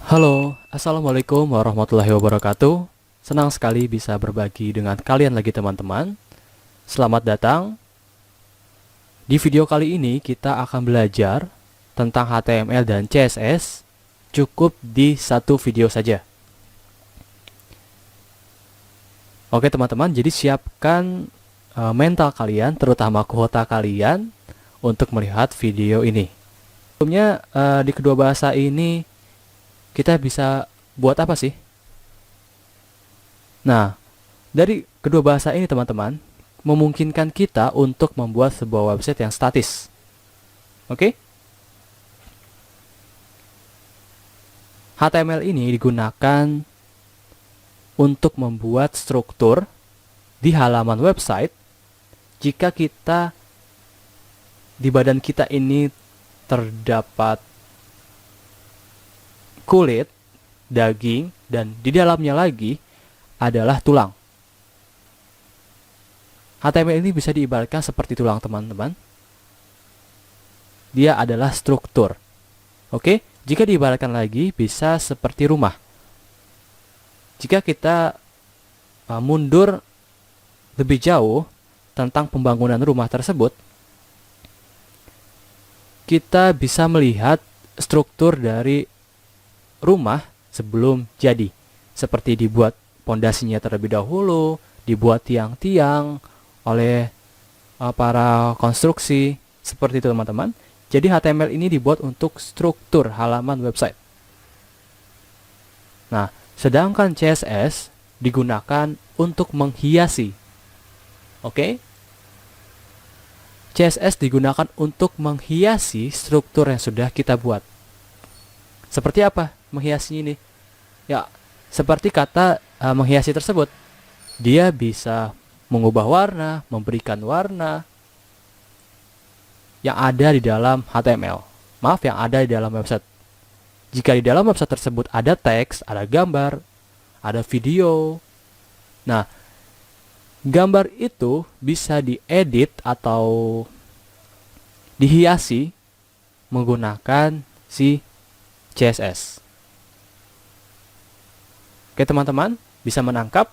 Halo, Assalamualaikum warahmatullahi wabarakatuh. Senang sekali bisa berbagi dengan kalian lagi teman-teman. Selamat datang. Di video kali ini kita akan belajar tentang HTML dan CSS cukup di satu video saja. Oke teman-teman, jadi siapkan mental kalian, terutama kuota kalian untuk melihat video ini. Sebelumnya di kedua bahasa ini kita bisa buat apa sih? Nah, dari kedua bahasa ini teman-teman, memungkinkan kita untuk membuat sebuah website yang statis. Oke? HTML ini digunakan untuk membuat struktur di halaman website jika kita di badan kita ini terdapat kulit, daging, dan di dalamnya lagi adalah tulang. HTML ini bisa diibaratkan seperti tulang teman-teman. Dia adalah struktur. Oke, jika diibaratkan lagi bisa seperti rumah. Jika kita mundur lebih jauh tentang pembangunan rumah tersebut, kita bisa melihat struktur dari rumah sebelum jadi, seperti dibuat pondasinya terlebih dahulu, dibuat tiang-tiang oleh para konstruksi, seperti itu teman-teman. Jadi HTML ini dibuat untuk struktur halaman website. Nah, sedangkan CSS digunakan untuk menghiasi. Oke? CSS digunakan untuk menghiasi struktur yang sudah kita buat. Seperti apa menghiasi ini? Ya, seperti kata menghiasi tersebut. Dia bisa mengubah warna, memberikan warna yang ada di dalam HTML. Maaf, yang ada di dalam website. Jika di dalam website tersebut ada teks, ada gambar, ada video. Nah, gambar itu bisa diedit atau dihiasi menggunakan si CSS. Oke teman-teman, bisa menangkap?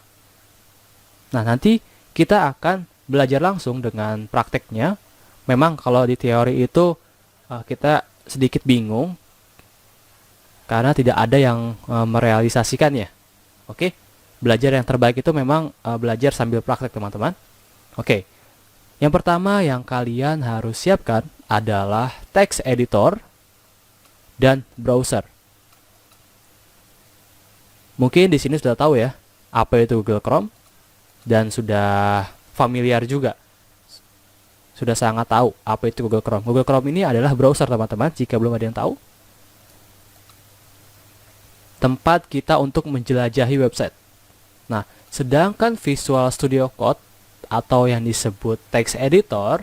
Nah, nanti kita akan belajar langsung dengan prakteknya. Memang kalau di teori itu kita sedikit bingung karena tidak ada yang merealisasikannya. Oke, belajar yang terbaik itu memang belajar sambil praktek teman-teman. Oke, yang pertama yang kalian harus siapkan adalah text editor dan browser. Mungkin di sini sudah tahu ya apa itu Google Chrome dan sudah familiar juga. Sudah sangat tahu apa itu Google Chrome. Google Chrome ini adalah browser teman-teman, jika belum ada yang tahu. Tempat kita untuk menjelajahi website. Nah, sedangkan Visual Studio Code atau yang disebut text editor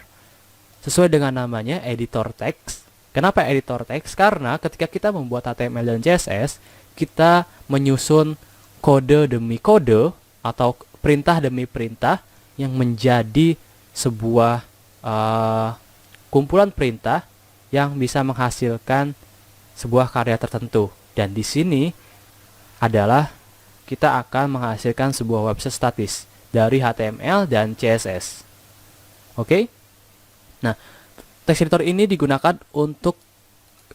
sesuai dengan namanya editor text. Kenapa editor text? Karena ketika kita membuat HTML dan CSS, kita menyusun kode demi kode atau perintah demi perintah yang menjadi sebuah kumpulan perintah yang bisa menghasilkan sebuah karya tertentu. Dan di sini adalah kita akan menghasilkan sebuah website statis dari HTML dan CSS. Oke? Nah, text editor ini digunakan untuk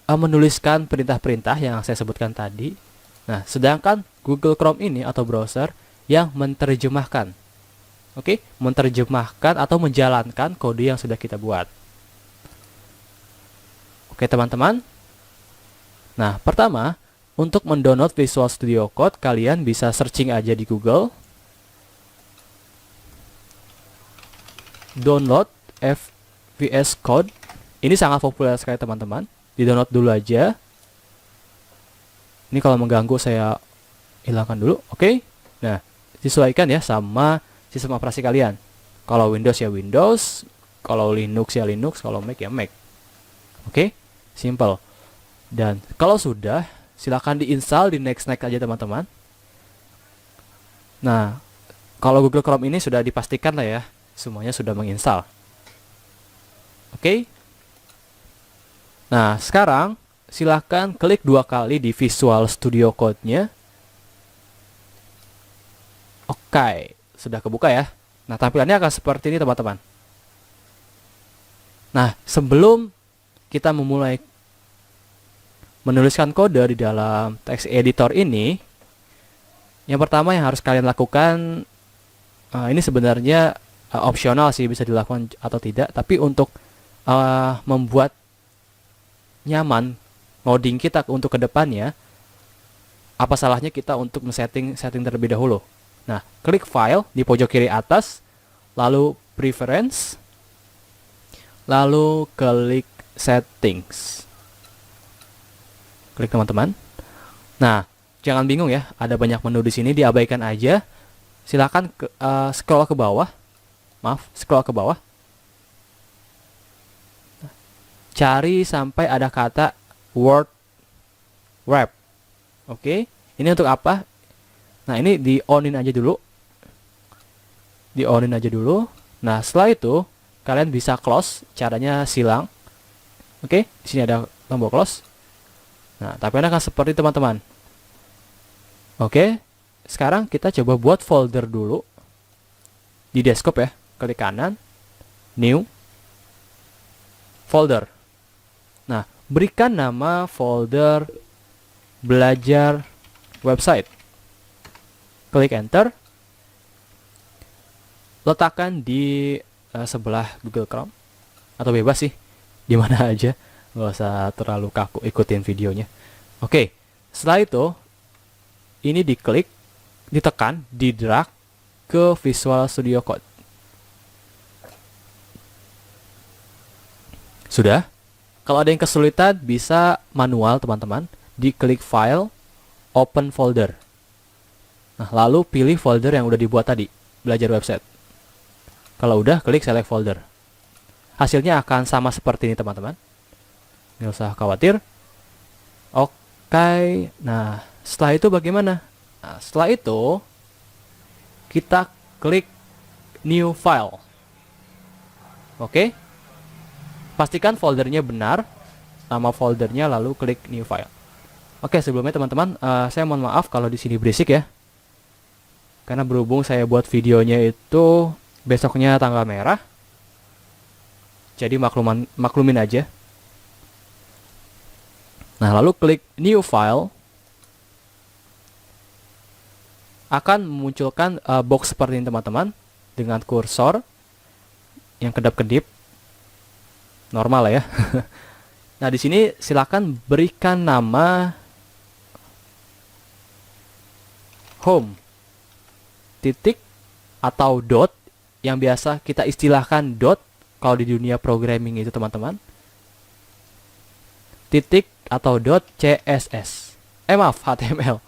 menuliskan perintah-perintah yang saya sebutkan tadi. Nah, sedangkan Google Chrome ini atau browser yang menerjemahkan. Oke, menerjemahkan atau menjalankan kode yang sudah kita buat. Oke, teman-teman. Nah, pertama, untuk mendownload Visual Studio Code, kalian bisa searching aja di Google. Download VS Code. Ini sangat populer sekali teman-teman. Di-download dulu aja. Ini kalau mengganggu saya hilangkan dulu. Oke. Nah, disesuaikan ya sama sistem operasi kalian. Kalau Windows ya Windows, kalau Linux ya Linux, kalau Mac ya Mac. Oke, simple. Dan kalau sudah, silakan diinstal, di next aja teman-teman. Nah, kalau Google Chrome ini sudah dipastikan lah ya, semuanya sudah menginstal. Oke. Nah, sekarang silahkan klik 2 kali di Visual Studio Code-nya. Oke, sudah kebuka ya. Nah, tampilannya akan seperti ini teman-teman. Nah, sebelum kita memulai menuliskan kode di dalam text editor ini, yang pertama yang harus kalian lakukan, ini sebenarnya opsional sih, bisa dilakukan atau tidak, tapi untuk membuat nyaman ngoding kita untuk kedepannya, apa salahnya kita untuk setting terlebih dahulu. Nah, klik File di pojok kiri atas, lalu Preference, lalu klik Settings. Klik teman-teman. Nah, jangan bingung ya, ada banyak menu di sini, diabaikan aja. Silakan scroll ke bawah. Scroll ke bawah. Cari sampai ada kata Word Wrap. Oke, ini untuk apa? Nah, ini di on-in aja dulu. Di on-in aja dulu. Nah, setelah itu kalian bisa close, caranya silang. Oke, di sini ada tombol close. Nah, tampilannya akan seperti teman-teman. Oke, sekarang kita coba buat folder dulu. Di desktop ya, klik kanan, new, folder. Nah, berikan nama folder belajar website. Klik enter. Letakkan di sebelah Google Chrome. Atau bebas sih, di mana aja. Nggak usah terlalu kaku ikutin videonya. Oke, setelah itu, ini diklik, ditekan, di-drag ke Visual Studio Code. Sudah? Kalau ada yang kesulitan, bisa manual teman-teman. Diklik File, Open Folder. Nah, lalu pilih folder yang udah dibuat tadi, belajar website. Kalau udah, klik Select Folder. Hasilnya akan sama seperti ini teman-teman. Nggak usah khawatir. Oke, nah setelah itu bagaimana? Nah, setelah itu, kita klik New File. Oke. Pastikan foldernya benar, nama foldernya, lalu klik New File. Oke, sebelumnya teman-teman, saya mohon maaf kalau di sini berisik ya. Karena berhubung saya buat videonya itu besoknya tanggal merah, jadi maklumin aja. Nah, lalu klik New File. Akan memunculkan box seperti ini teman-teman, dengan kursor yang kedap-kedip. Normal lah ya. Nah, di sini silakan berikan nama home titik atau dot, yang biasa kita istilahkan dot kalau di dunia programming itu teman-teman. Titik atau dot CSS. Maaf, HTML.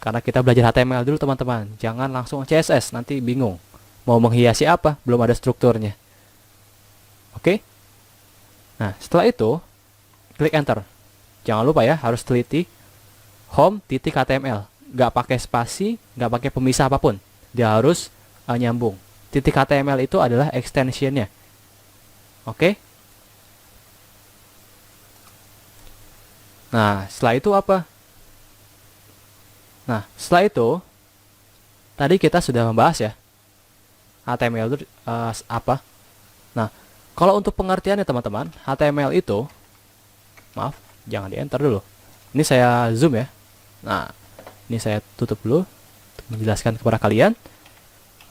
Karena kita belajar HTML dulu teman-teman. Jangan langsung CSS, nanti bingung. Mau menghiasi apa? Belum ada strukturnya. Oke? Nah, setelah itu, klik enter. Jangan lupa ya, harus teliti home.html. Nggak pakai spasi, nggak pakai pemisah apapun. Dia harus nyambung. Titik HTML itu adalah extensionnya. Oke? Nah, setelah itu apa? Nah, setelah itu, tadi kita sudah membahas ya, HTML itu apa? Nah, kalau untuk pengertiannya teman-teman, HTML itu, maaf, jangan di enter dulu. Ini saya zoom ya. Nah, ini saya tutup dulu untuk menjelaskan kepada kalian.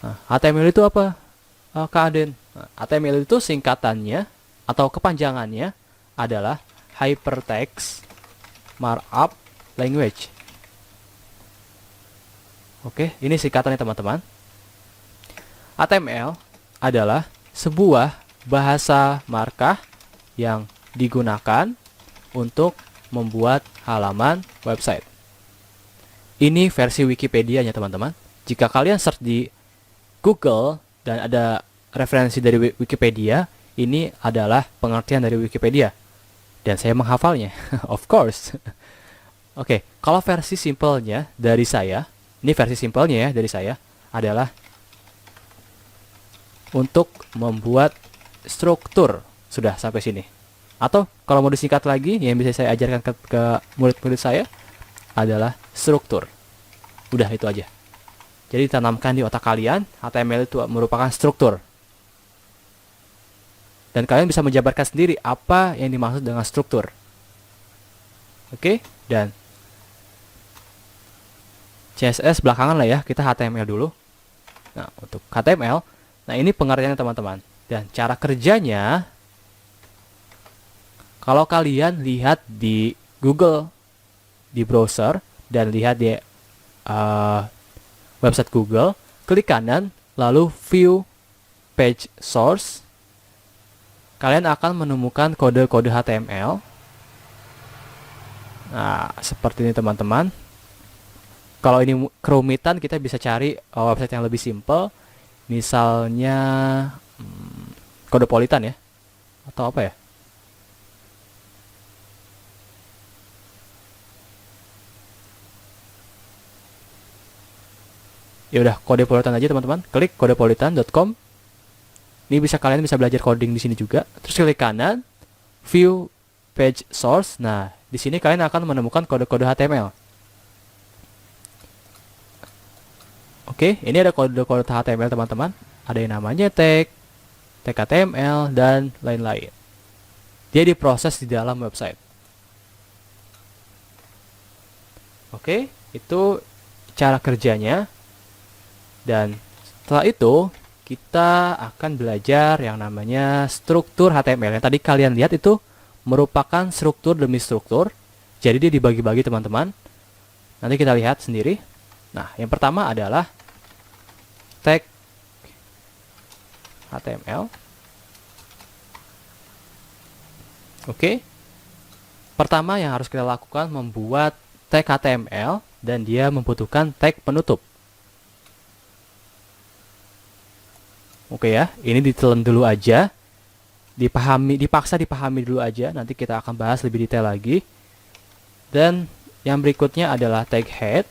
Nah, HTML itu apa? Kak Aden. Nah, HTML itu singkatannya atau kepanjangannya adalah Hypertext Markup Language. Oke, ini singkatannya teman-teman. HTML adalah sebuah bahasa markah yang digunakan untuk membuat halaman website. Ini versi Wikipedia-nya teman-teman. Jika kalian search di Google dan ada referensi dari Wikipedia, ini adalah pengertian dari Wikipedia. Dan saya menghafalnya, of course. Oke, kalau versi simpelnya dari saya, ini versi simpelnya ya dari saya, adalah untuk membuat struktur. Sudah sampai sini. Atau kalau mau disingkat lagi, yang bisa saya ajarkan ke murid-murid saya adalah struktur. Udah itu aja. Jadi tanamkan di otak kalian, HTML itu merupakan struktur. Dan kalian bisa menjabarkan sendiri apa yang dimaksud dengan struktur. Oke, dan CSS belakangan lah ya, kita HTML dulu. Nah, untuk HTML, nah ini pengertiannya teman-teman. Dan cara kerjanya, kalau kalian lihat di Google, di browser, dan lihat di website Google, klik kanan, lalu view page source, kalian akan menemukan kode-kode HTML. Nah, seperti ini teman-teman. Kalau ini kerumitan, kita bisa cari website yang lebih simple. Misalnya Codepolitan ya. Atau apa ya? Ya udah, Codepolitan aja teman-teman. Klik codepolitan.com. Ini kalian bisa belajar coding di sini juga. Terus klik kanan, view page source. Nah, di sini kalian akan menemukan kode-kode HTML. Oke, ini ada kode-kode HTML teman-teman. Ada yang namanya tag HTML, dan lain-lain. Dia diproses di dalam website. Oke, itu cara kerjanya. Dan setelah itu, kita akan belajar yang namanya struktur HTML. Yang tadi kalian lihat itu merupakan struktur demi struktur. Jadi dia dibagi-bagi teman-teman. Nanti kita lihat sendiri. Nah, yang pertama adalah tag HTML. Oke. Pertama yang harus kita lakukan membuat tag HTML, dan dia membutuhkan tag penutup. Oke ya, ini ditelan dulu aja. Dipaksa dipahami dulu aja. Nanti kita akan bahas lebih detail lagi. Dan yang berikutnya adalah tag head.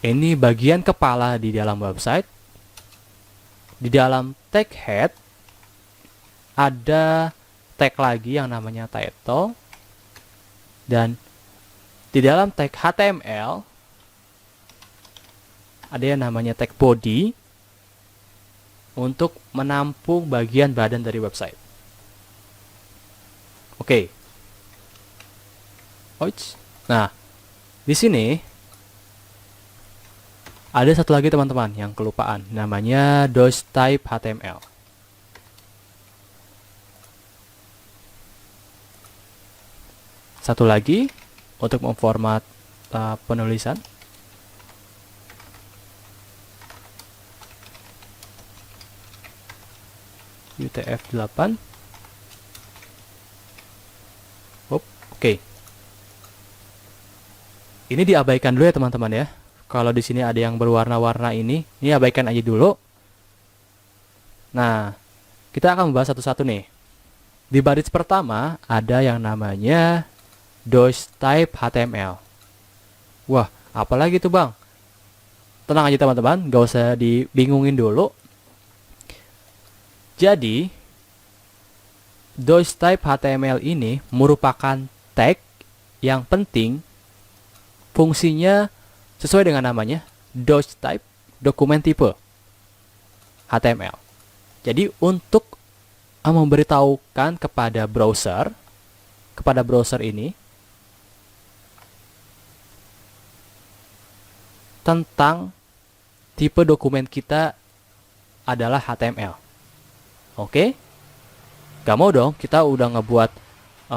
Ini bagian kepala di dalam website. Di dalam tag head ada tag lagi yang namanya title. Dan di dalam tag HTML ada yang namanya tag body untuk menampung bagian badan dari website. Oke. Nah, di sini ada satu lagi teman-teman yang kelupaan, namanya doctype HTML. Satu lagi untuk memformat penulisan. UTF-8. Oke. Ini diabaikan dulu ya teman-teman ya. Kalau di sini ada yang berwarna-warna ini abaikan aja dulu. Nah, kita akan membahas satu-satu nih. Di baris pertama ada yang namanya doctype HTML. Wah, apalagi tuh bang? Tenang aja teman-teman, gak usah dibingungin dulu. Jadi, doctype HTML ini merupakan tag yang penting. Fungsinya sesuai dengan namanya, doctype, dokumen tipe HTML. Jadi, untuk memberitahukan kepada browser ini tentang tipe dokumen kita adalah HTML. Oke, gak mau dong kita udah ngebuat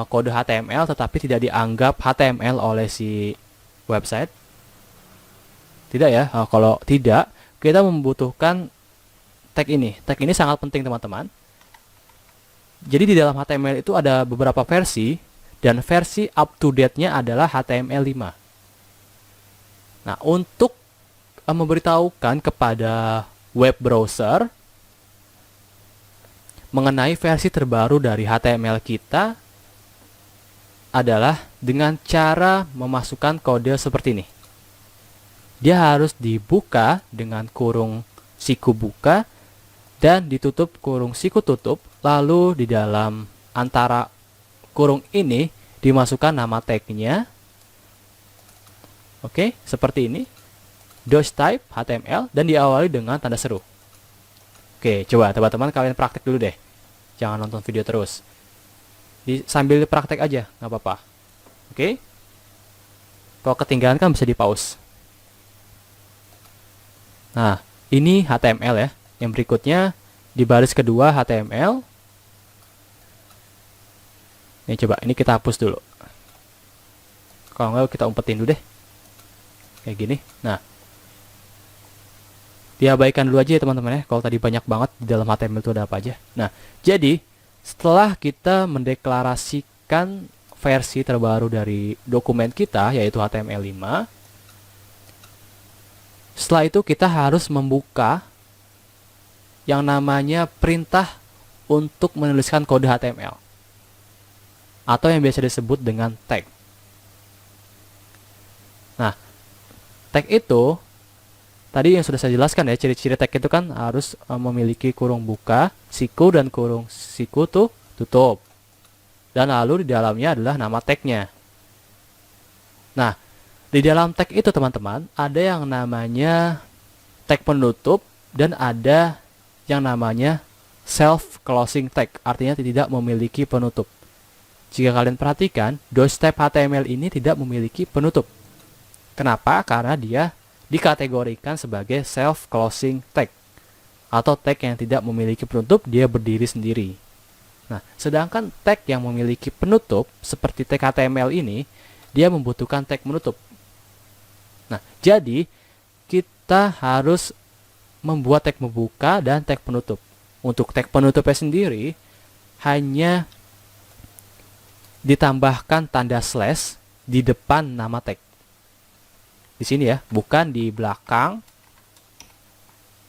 kode HTML tetapi tidak dianggap HTML oleh si website. Tidak ya, kalau tidak kita membutuhkan tag ini. Tag ini sangat penting teman-teman. Jadi di dalam HTML itu ada beberapa versi, dan versi up to date-nya adalah HTML5. Nah, untuk memberitahukan kepada web browser mengenai versi terbaru dari HTML kita adalah dengan cara memasukkan kode seperti ini. Dia harus dibuka dengan kurung siku buka dan ditutup kurung siku tutup, lalu di dalam antara kurung ini dimasukkan nama tagnya. Oke, seperti ini. Type HTML dan diawali dengan tanda seru. Oke, coba teman-teman kalian praktek dulu deh. Jangan nonton video terus. Sambil praktek aja, nggak apa-apa. Oke. Kalau ketinggalan kan bisa di pause. Nah, ini HTML ya. Yang berikutnya di baris kedua HTML. Nih coba, ini kita hapus dulu. Kalau nggak kita umpetin dulu deh. Kayak gini. Nah, diabaikan dulu aja ya teman-teman ya. Kalau tadi banyak banget di dalam HTML itu ada apa aja. Nah, jadi setelah kita mendeklarasikan versi terbaru dari dokumen kita, yaitu HTML5, setelah itu kita harus membuka yang namanya perintah untuk menuliskan kode HTML, atau yang biasa disebut dengan tag. Nah, tag itu tadi yang sudah saya jelaskan ya, ciri-ciri tag itu kan harus memiliki kurung buka, siku, dan kurung siku tuh tutup. Dan lalu di dalamnya adalah nama tagnya. Nah, di dalam tag itu teman-teman, ada yang namanya tag penutup dan ada yang namanya self-closing tag, artinya tidak memiliki penutup. Jika kalian perhatikan, type HTML ini tidak memiliki penutup. Kenapa? Karena dia dikategorikan sebagai self-closing tag, atau tag yang tidak memiliki penutup, dia berdiri sendiri. Nah, sedangkan tag yang memiliki penutup, seperti tag HTML ini, dia membutuhkan tag penutup. Nah, jadi kita harus membuat tag membuka dan tag penutup. Untuk tag penutupnya sendiri, hanya ditambahkan tanda slash di depan nama tag. Di sini ya, bukan di belakang.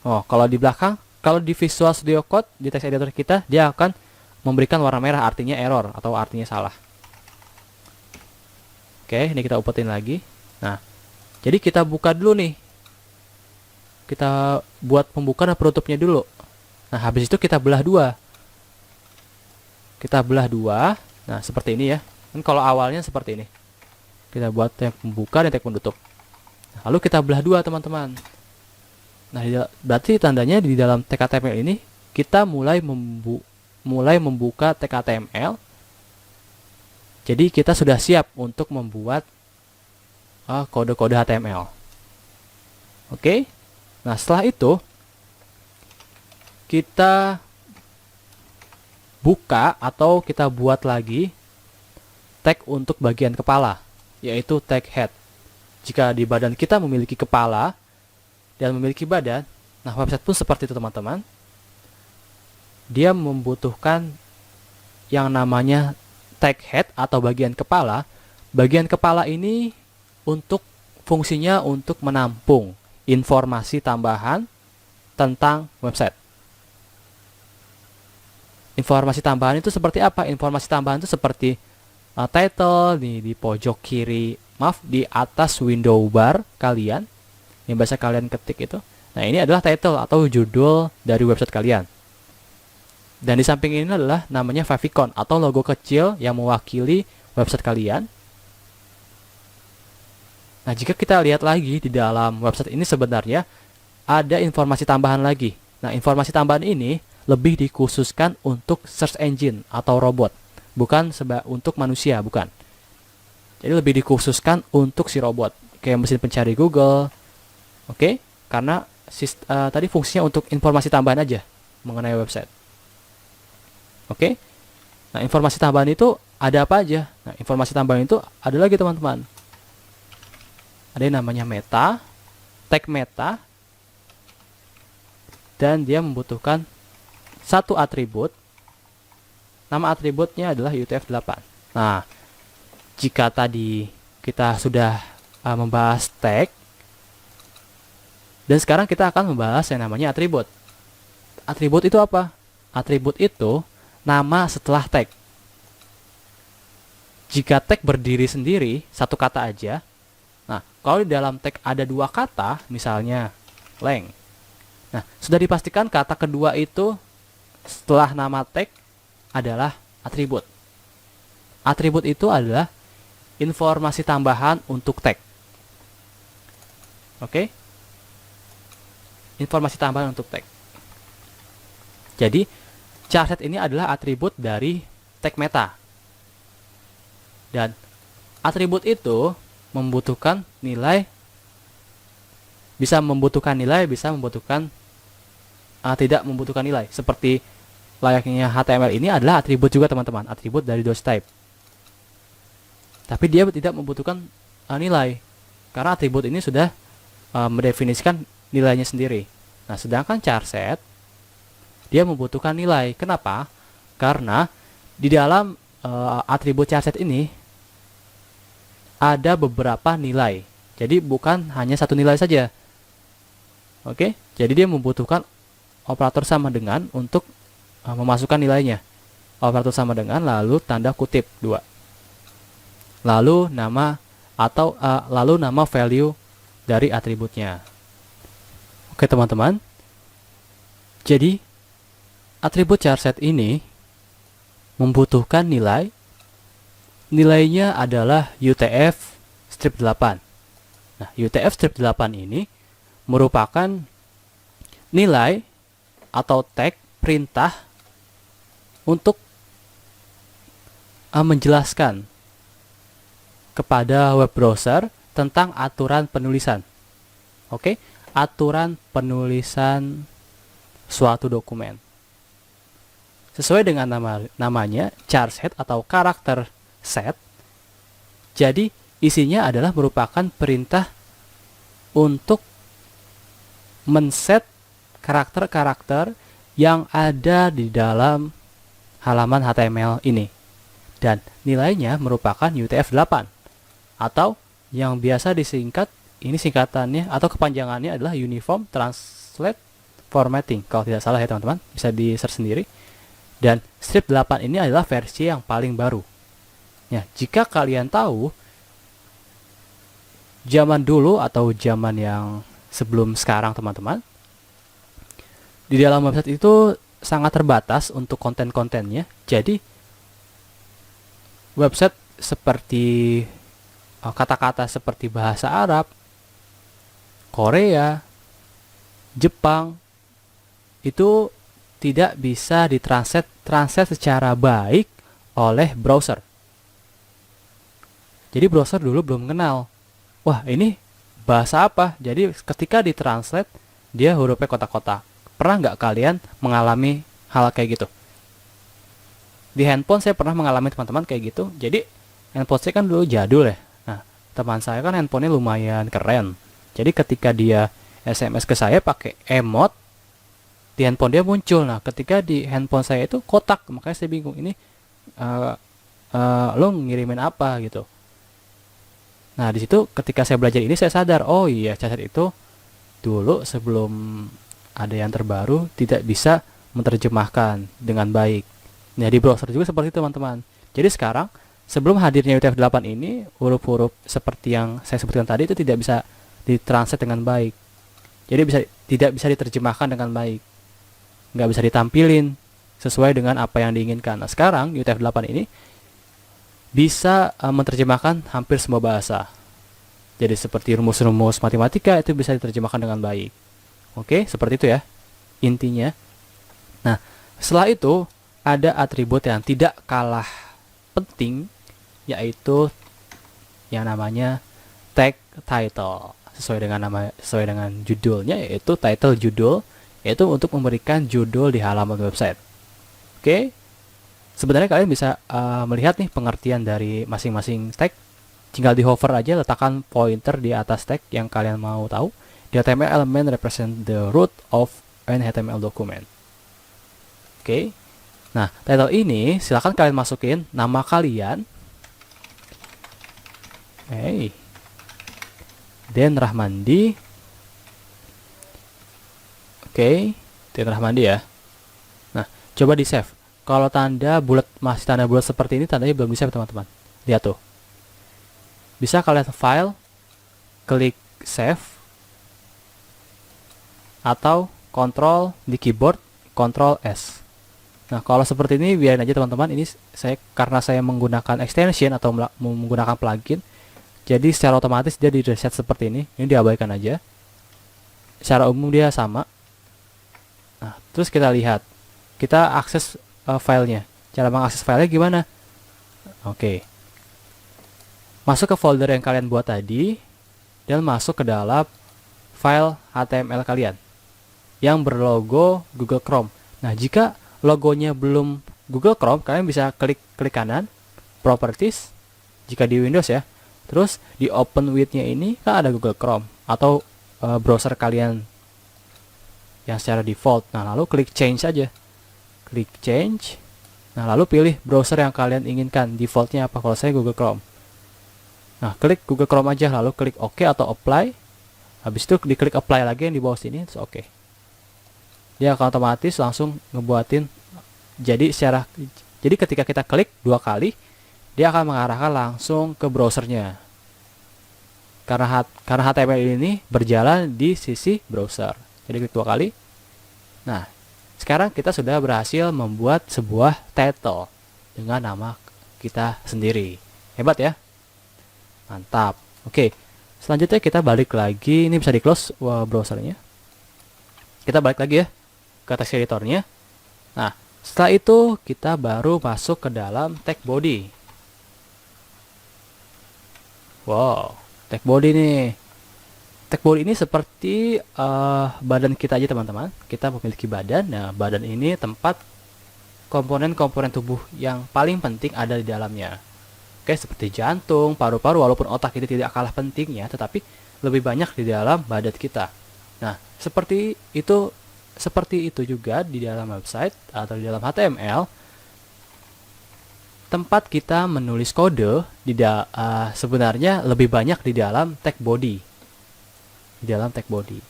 Oh, kalau di belakang, kalau di Visual Studio Code, di text editor kita, dia akan memberikan warna merah, artinya error atau artinya salah. Oke, ini kita umpetin lagi. Nah, jadi kita buka dulu nih. Kita buat pembuka dan penutupnya dulu. Nah, habis itu kita belah dua. Kita belah dua. Nah, seperti ini ya. Kan kalau awalnya seperti ini. Kita buat tag pembuka dan tag penutup. Lalu kita belah dua, teman-teman. Nah, berarti tandanya di dalam tag HTML ini kita mulai membuka tag HTML. Jadi kita sudah siap untuk membuat kode-kode HTML. Oke. Nah, setelah itu kita buka atau kita buat lagi tag untuk bagian kepala, yaitu tag head. Jika di badan kita memiliki kepala dan memiliki badan, nah website pun seperti itu teman-teman. Dia membutuhkan yang namanya tag head atau bagian kepala. Bagian kepala ini untuk fungsinya untuk menampung informasi tambahan tentang website. Informasi tambahan itu seperti apa? Informasi tambahan itu seperti title di pojok kiri, di atas window bar kalian yang biasa kalian ketik itu. Nah, ini adalah title atau judul dari website kalian. Dan di samping ini adalah namanya favicon atau logo kecil yang mewakili website kalian. Nah, jika kita lihat lagi di dalam website ini sebenarnya ada informasi tambahan lagi. Nah, informasi tambahan ini lebih dikhususkan untuk search engine atau robot, bukan untuk manusia, bukan. Jadi lebih dikhususkan untuk si robot, kayak mesin pencari Google. Oke, karena tadi fungsinya untuk informasi tambahan aja mengenai website. Oke. Nah, informasi tambahan itu ada apa aja? Nah, informasi tambahan itu ada lagi teman-teman. Ada yang namanya meta, tag meta, dan dia membutuhkan satu atribut. Nama atributnya adalah UTF-8. Nah, jika tadi kita sudah membahas tag, dan sekarang kita akan membahas yang namanya atribut. Atribut itu apa? Atribut itu nama setelah tag. Jika tag berdiri sendiri, satu kata aja. Nah, kalau di dalam tag ada dua kata, misalnya length. Nah, sudah dipastikan kata kedua itu setelah nama tag adalah atribut. Atribut itu adalah informasi tambahan untuk tag. Oke? Informasi tambahan untuk tag. Jadi, charset ini adalah atribut dari tag meta. Dan atribut itu membutuhkan nilai, bisa membutuhkan nilai, bisa membutuhkan tidak membutuhkan nilai. Seperti layaknya HTML ini adalah atribut juga teman-teman, atribut dari doctype. Tapi dia tidak membutuhkan nilai, karena atribut ini sudah mendefinisikan nilainya sendiri. Nah, sedangkan charset dia membutuhkan nilai. Kenapa? Karena di dalam atribut charset ini ada beberapa nilai. Jadi bukan hanya satu nilai saja. Oke, jadi dia membutuhkan operator sama dengan untuk memasukkan nilainya. Operator sama dengan lalu tanda kutip 2. Lalu nama atau lalu nama value dari atributnya. Oke teman-teman. Jadi atribut charset ini membutuhkan nilai. Nilainya adalah UTF strip 8. Nah, UTF strip 8 ini merupakan nilai atau tag perintah untuk menjelaskan kepada web browser tentang aturan penulisan. Oke, aturan penulisan suatu dokumen. Sesuai dengan namanya, charset atau karakter set. Jadi, isinya adalah merupakan perintah untuk men-set karakter-karakter yang ada di dalam halaman HTML ini. Dan nilainya merupakan UTF-8. Atau yang biasa disingkat, ini singkatannya atau kepanjangannya adalah Uniform Translate Formatting. Kalau tidak salah ya teman-teman, bisa di-search sendiri. Dan strip 8 ini adalah versi yang paling baru. Ya, jika kalian tahu, zaman dulu atau zaman yang sebelum sekarang teman-teman, di dalam website itu sangat terbatas untuk konten-kontennya. Jadi, website seperti kata-kata seperti bahasa Arab, Korea, Jepang itu tidak bisa ditranslate secara baik oleh browser. Jadi browser dulu belum kenal, wah ini bahasa apa? Jadi ketika ditranslate dia hurufnya kotak-kotak. Pernah nggak kalian mengalami hal kayak gitu? Di handphone saya pernah mengalami teman-teman kayak gitu. Jadi handphone saya kan dulu jadul ya. Teman saya kan handphonenya lumayan keren. Jadi ketika dia SMS ke saya pakai emot, di handphone dia muncul. Nah, ketika di handphone saya itu kotak, makanya saya bingung ini lo ngirimin apa gitu. Nah, di situ ketika saya belajar ini saya sadar, oh iya, charset itu dulu sebelum ada yang terbaru tidak bisa menerjemahkan dengan baik. Nah, di browser juga seperti itu teman-teman. Jadi sekarang sebelum hadirnya UTF-8 ini, huruf-huruf seperti yang saya sebutkan tadi itu tidak bisa ditranslate dengan baik. Jadi tidak bisa diterjemahkan dengan baik. Nggak bisa ditampilin sesuai dengan apa yang diinginkan. Nah, sekarang UTF-8 ini bisa menerjemahkan hampir semua bahasa. Jadi seperti rumus-rumus matematika itu bisa diterjemahkan dengan baik. Oke, seperti itu ya intinya. Nah, setelah itu ada atribut yang tidak kalah penting, yaitu yang namanya tag title. Sesuai dengan judulnya, yaitu title judul, yaitu untuk memberikan judul di halaman website. Oke, sebenarnya kalian bisa melihat nih pengertian dari masing-masing tag. Tinggal di hover aja, letakkan pointer di atas tag yang kalian mau tahu. The HTML element represent the root of an HTML document. Oke, nah title ini silakan kalian masukin nama kalian. Den Rahmandi. Oke, Den Rahmandi ya. Nah, coba di save. Kalau tanda bulat masih tanda bulat seperti ini, tandanya belum di save teman-teman. Lihat tuh. Bisa kalian file, klik save, atau kontrol di keyboard, Ctrl S. Nah, kalau seperti ini biarin aja teman-teman. Ini karena saya menggunakan extension atau menggunakan plugin, jadi secara otomatis dia di reset seperti ini. Ini diabaikan aja. Secara umum dia sama. Nah, terus kita lihat, kita akses filenya. Cara mengakses filenya gimana? Oke. Masuk ke folder yang kalian buat tadi dan masuk ke dalam file HTML kalian yang berlogo Google Chrome. Nah, jika logonya belum Google Chrome, kalian bisa klik kanan, Properties, jika di Windows ya. Terus di Open With-nya ini kan ada Google Chrome atau browser kalian yang secara default. Nah, lalu klik Change aja. Klik Change. Nah, lalu pilih browser yang kalian inginkan. Defaultnya apa? Kalau saya Google Chrome. Nah, klik Google Chrome aja, lalu klik OK atau Apply. Habis itu diklik Apply lagi yang di bawah sini, terus OK. Dia akan otomatis langsung ngebuatin. Jadi ketika kita klik 2 kali, dia akan mengarahkan langsung ke browsernya. Karena HTML ini berjalan di sisi browser. Jadi klik 2 kali. Nah, sekarang kita sudah berhasil membuat sebuah title dengan nama kita sendiri. Hebat ya? Mantap. Oke, selanjutnya kita balik lagi. Ini bisa di close browsernya. Kita balik lagi ya ke text editornya. Nah, setelah itu kita baru masuk ke dalam tag body. Wow, tag body nih. Tag body ini seperti badan kita aja teman-teman. Kita memiliki badan. Nah, badan ini tempat komponen-komponen tubuh yang paling penting ada di dalamnya. Oke, seperti jantung, paru-paru, walaupun otak ini tidak kalah pentingnya, tetapi lebih banyak di dalam badan kita. Nah, seperti itu juga di dalam website atau di dalam HTML. Tempat kita menulis kode sebenarnya lebih banyak di dalam tag body. Di dalam tag body.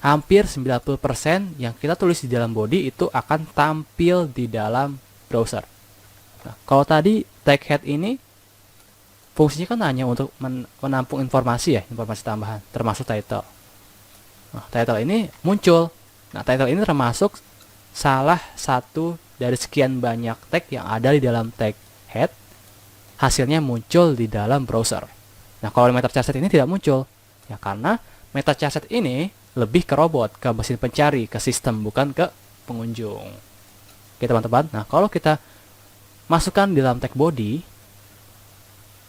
Hampir 90% yang kita tulis di dalam body itu akan tampil di dalam browser. Nah, kalau tadi tag head ini fungsinya kan hanya untuk menampung informasi ya, informasi tambahan, termasuk title. Nah, title ini muncul. Nah, title ini termasuk salah satu dari sekian banyak tag yang ada di dalam tag head. Hasilnya muncul di dalam browser. Nah, kalau meta charset ini tidak muncul. Ya, karena meta charset ini lebih ke robot, ke mesin pencari, ke sistem, bukan ke pengunjung. Oke teman-teman, nah kalau kita masukkan di dalam tag body,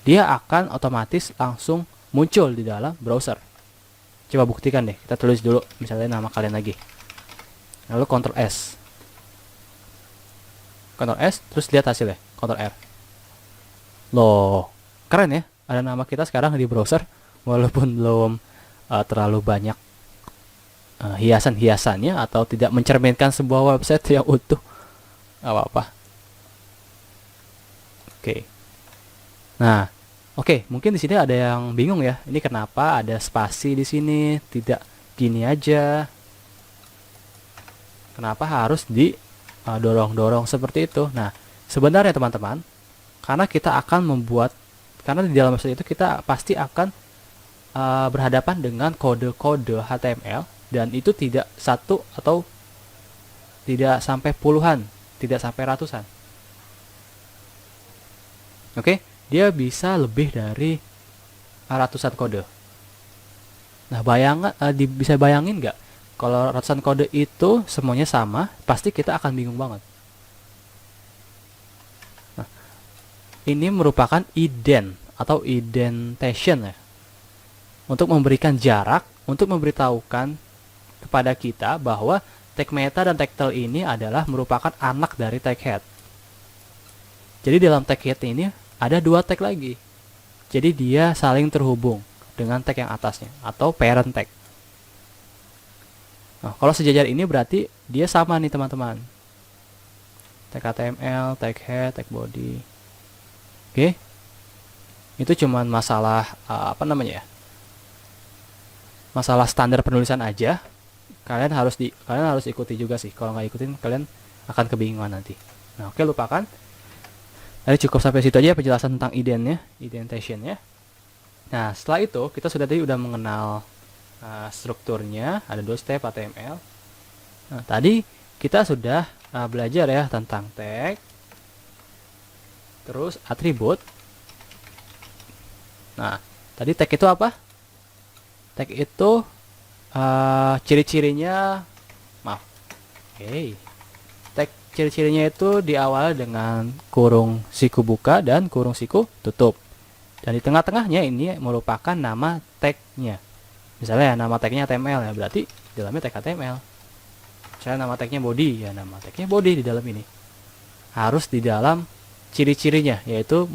dia akan otomatis langsung muncul di dalam browser. Coba buktikan deh, kita tulis dulu misalnya nama kalian lagi. Lalu Ctrl S. Ctrl S, terus lihat hasilnya, Ctrl R. Loh, keren ya, ada nama kita sekarang di browser, walaupun belum terlalu banyak hiasan-hiasannya atau tidak mencerminkan sebuah website yang utuh. Gak apa-apa. Oke. Nah, oke, mungkin di sini ada yang bingung ya. Ini kenapa ada spasi di sini, tidak gini aja? Kenapa harus dorong-dorong seperti itu? Nah, sebenarnya teman-teman, karena di dalam website itu kita pasti akan berhadapan dengan kode-kode HTML, dan itu tidak satu atau tidak sampai puluhan, tidak sampai ratusan. Oke, dia bisa lebih dari ratusan kode. Nah, bisa bayangin nggak kalau ratusan kode itu semuanya sama, pasti kita akan bingung banget. Nah, ini merupakan ident atau indentation ya, untuk memberikan jarak, untuk memberitahukan kepada kita bahwa tag meta dan tag tail ini adalah merupakan anak dari tag head. Jadi dalam tag head ini ada 2 tag lagi. Jadi dia saling terhubung dengan tag yang atasnya atau parent tag. Nah, kalau sejajar ini berarti dia sama nih teman-teman. Tag HTML, tag head, tag body. Oke. Itu cuman masalah masalah standar penulisan aja. Kalian harus ikuti juga sih. Kalau nggak ikutin, kalian akan kebingungan nanti. Nah, oke, lupakan. Jadi cukup sampai situ aja penjelasan tentang indentation ya. Nah, setelah itu kita udah mengenal strukturnya. Ada 2 step HTML. Nah, tadi kita sudah belajar ya tentang tag, terus atribut. Nah, tadi tag itu apa? Tag itu ciri-cirinya, maaf. Tag ciri-cirinya itu diawali dengan kurung siku buka dan kurung siku tutup. Dan di tengah-tengahnya ini merupakan nama tagnya. Misalnya nama tagnya HTML ya, berarti di dalamnya tag HTML. Misalnya nama tagnya body ya, nama tagnya body di dalam ini. Harus di dalam ciri-cirinya, yaitu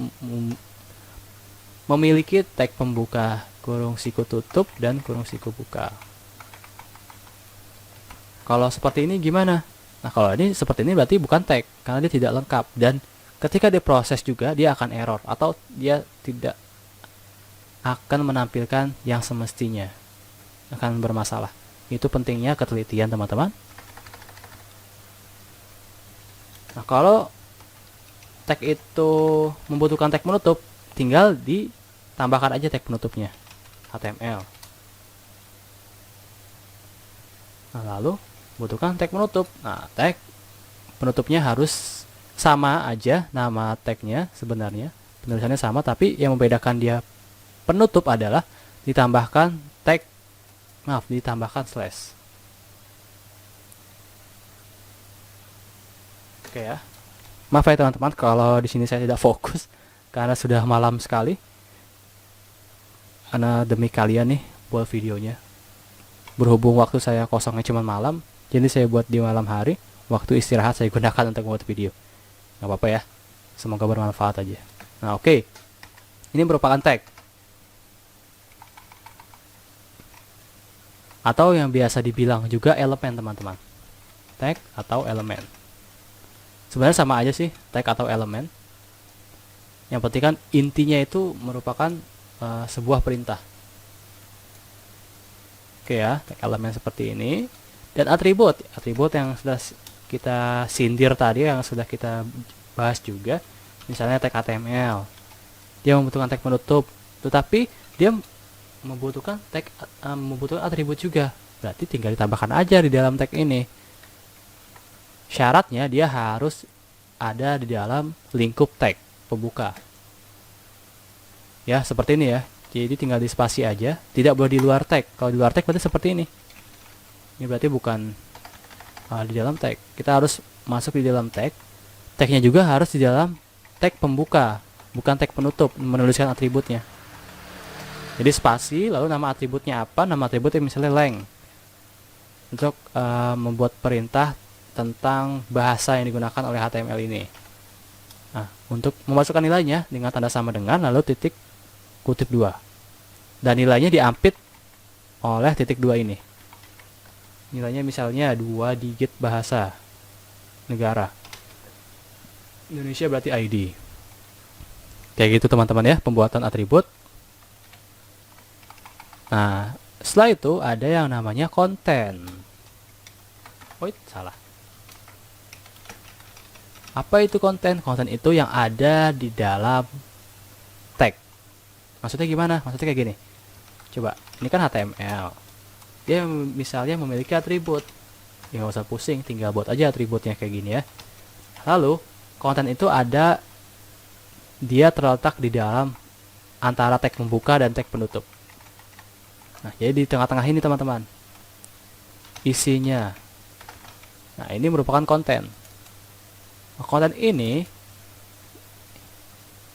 memiliki tag pembuka kurung siku tutup dan kurung siku buka. Kalau seperti ini gimana? Nah, kalau ini seperti ini berarti bukan tag karena dia tidak lengkap, dan ketika diproses juga dia akan error atau dia tidak akan menampilkan yang semestinya, akan bermasalah. Itu pentingnya ketelitian teman-teman. Nah, kalau tag itu membutuhkan tag penutup, tinggal ditambahkan aja tag penutupnya HTML. Nah, lalu butuhkan tag penutup. Nah, tag penutupnya harus sama aja nama tagnya sebenarnya. Penulisannya sama, tapi yang membedakan dia penutup adalah ditambahkan slash. Oke ya. Maaf ya teman-teman kalau di sini saya tidak fokus karena sudah malam sekali. Karena demi kalian nih buat videonya. Berhubung waktu saya kosongnya cuma malam, jadi saya buat di malam hari. Waktu istirahat saya gunakan untuk membuat video. Nggak apa-apa ya. Semoga bermanfaat aja. Nah, oke. Ini merupakan tag. Atau yang biasa dibilang juga elemen teman-teman. Tag atau elemen. Sebenarnya sama aja sih, tag atau elemen. Yang penting kan intinya itu merupakan sebuah perintah. Oke ya, tag elemen seperti ini. Dan atribut yang sudah kita sindir tadi, yang sudah kita bahas juga. Misalnya tag HTML, dia membutuhkan tag penutup, tetapi dia membutuhkan atribut juga. Berarti tinggal ditambahkan aja di dalam tag ini. Syaratnya dia harus ada di dalam lingkup tag pembuka. Ya, seperti ini ya. Jadi tinggal di spasi aja, tidak boleh di luar tag. Kalau di luar tag berarti seperti ini. Ini berarti bukan di dalam tag. Kita harus masuk di dalam tag. Tagnya juga harus di dalam tag pembuka, bukan tag penutup, menuliskan atributnya. Jadi spasi, lalu nama atributnya apa? Nama atributnya misalnya length. Untuk membuat perintah tentang bahasa yang digunakan oleh HTML ini. Nah, untuk memasukkan nilainya dengan tanda sama dengan, lalu titik kutip 2. Dan nilainya diampit oleh titik 2 ini. Nilainya misalnya 2 digit bahasa negara. Indonesia berarti ID. Kayak gitu teman-teman ya, pembuatan atribut. Nah, setelah itu ada yang namanya konten. Salah. Apa itu konten? Konten itu yang ada di dalam tag. Maksudnya gimana? Maksudnya kayak gini. Coba, ini kan HTML. Dia misalnya memiliki atribut. Ya nggak usah pusing, tinggal buat aja atributnya kayak gini ya. Lalu, konten itu dia terletak di dalam antara tag pembuka dan tag penutup. Nah, jadi di tengah-tengah ini teman-teman. Isinya. Nah, ini merupakan konten. Konten ini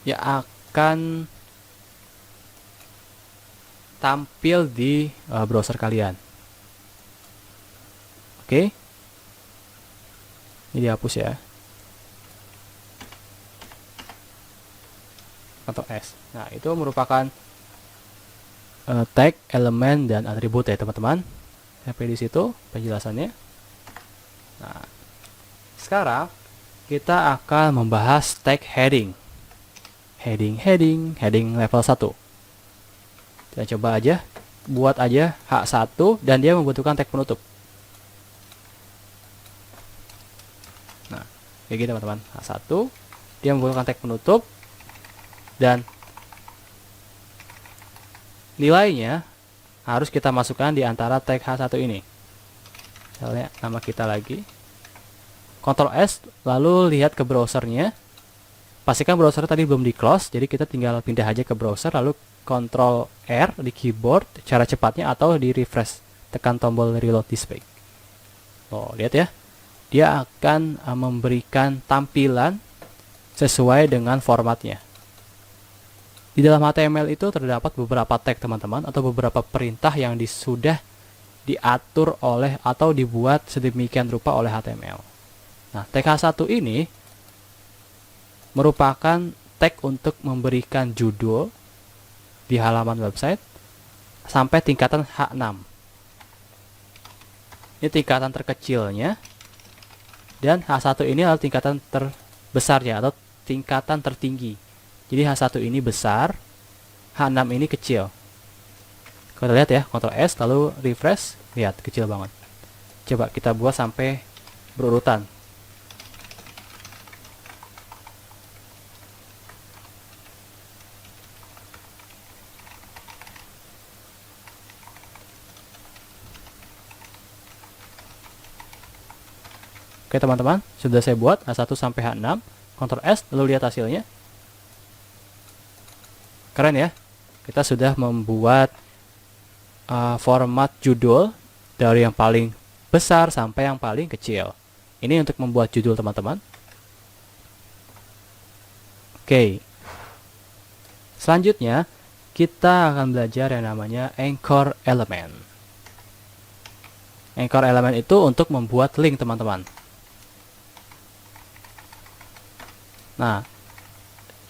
ya akan tampil di browser kalian. Oke. Ini dihapus ya. Atau S. Nah, itu merupakan tag, elemen, dan atribut ya teman-teman. Sampai di situ penjelasannya. Nah, sekarang kita akan membahas tag heading. Heading level 1. Kita coba aja, buat aja H1 dan dia membutuhkan tag penutup. Nah, kayak gini teman-teman. H1, dia membutuhkan tag penutup dan nilainya harus kita masukkan di antara tag H1 ini. Misalnya nama kita lagi. Ctrl S, lalu lihat ke browsernya. Pastikan browser tadi belum di close, jadi kita tinggal pindah aja ke browser, lalu Ctrl R di keyboard, cara cepatnya, atau di refresh, tekan tombol reload display. Oh, lihat ya, dia akan memberikan tampilan sesuai dengan formatnya. Di dalam HTML itu terdapat beberapa tag teman-teman, atau beberapa perintah yang sudah diatur oleh atau dibuat sedemikian rupa oleh HTML. Nah, tag H1 ini merupakan tag untuk memberikan judul di halaman website sampai tingkatan H6. Ini tingkatan terkecilnya, dan H1 ini adalah tingkatan terbesarnya atau tingkatan tertinggi. Jadi H1 ini besar, H6 ini kecil. Kita lihat ya, Ctrl S lalu refresh, lihat kecil banget. Coba kita buat sampai berurutan. Oke teman-teman, sudah saya buat H1 sampai H6. Ctrl S lalu lihat hasilnya. Keren ya, kita sudah membuat format judul dari yang paling besar sampai yang paling kecil. Ini untuk membuat judul teman-teman. Oke, selanjutnya kita akan belajar yang namanya anchor element. Anchor element itu untuk membuat link teman-teman. Nah,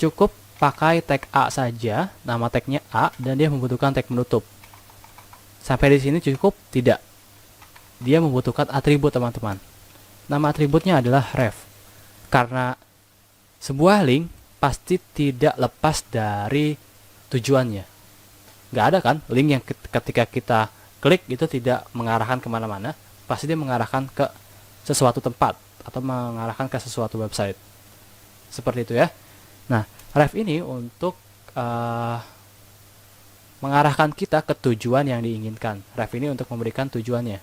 cukup pakai tag A saja, nama tagnya A, dan dia membutuhkan tag menutup. Sampai di sini cukup? Tidak. Dia membutuhkan atribut teman-teman. Nama atributnya adalah ref. Karena sebuah link pasti tidak lepas dari tujuannya. Nggak ada kan link yang ketika kita klik itu tidak mengarahkan kemana-mana, pasti dia mengarahkan ke sesuatu tempat atau mengarahkan ke sesuatu website. Seperti itu ya. Nah, ref ini untuk mengarahkan kita ke tujuan yang diinginkan. Ref ini untuk memberikan tujuannya.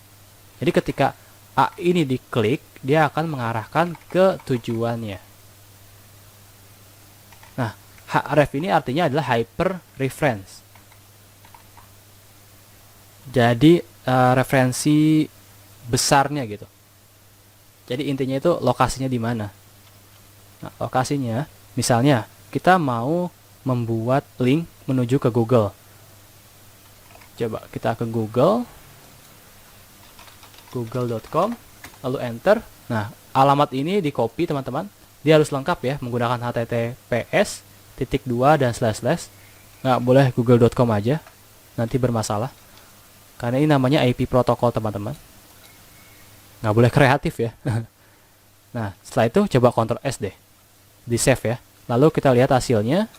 Jadi ketika A ini diklik, dia akan mengarahkan ke tujuannya. Nah, ref ini artinya adalah hyper reference. Jadi referensi besarnya gitu. Jadi intinya itu lokasinya di mana. Nah, lokasinya misalnya kita mau membuat link menuju ke Google. Coba kita ke google.com, lalu enter. Nah, alamat ini di copy teman-teman. Dia harus lengkap ya, menggunakan https :// dan //. Nggak boleh google.com aja, nanti bermasalah. Karena ini namanya IP protokol teman-teman. Nggak boleh kreatif ya. Nah, setelah itu coba Ctrl S deh, di save ya. Lalu kita lihat hasilnya,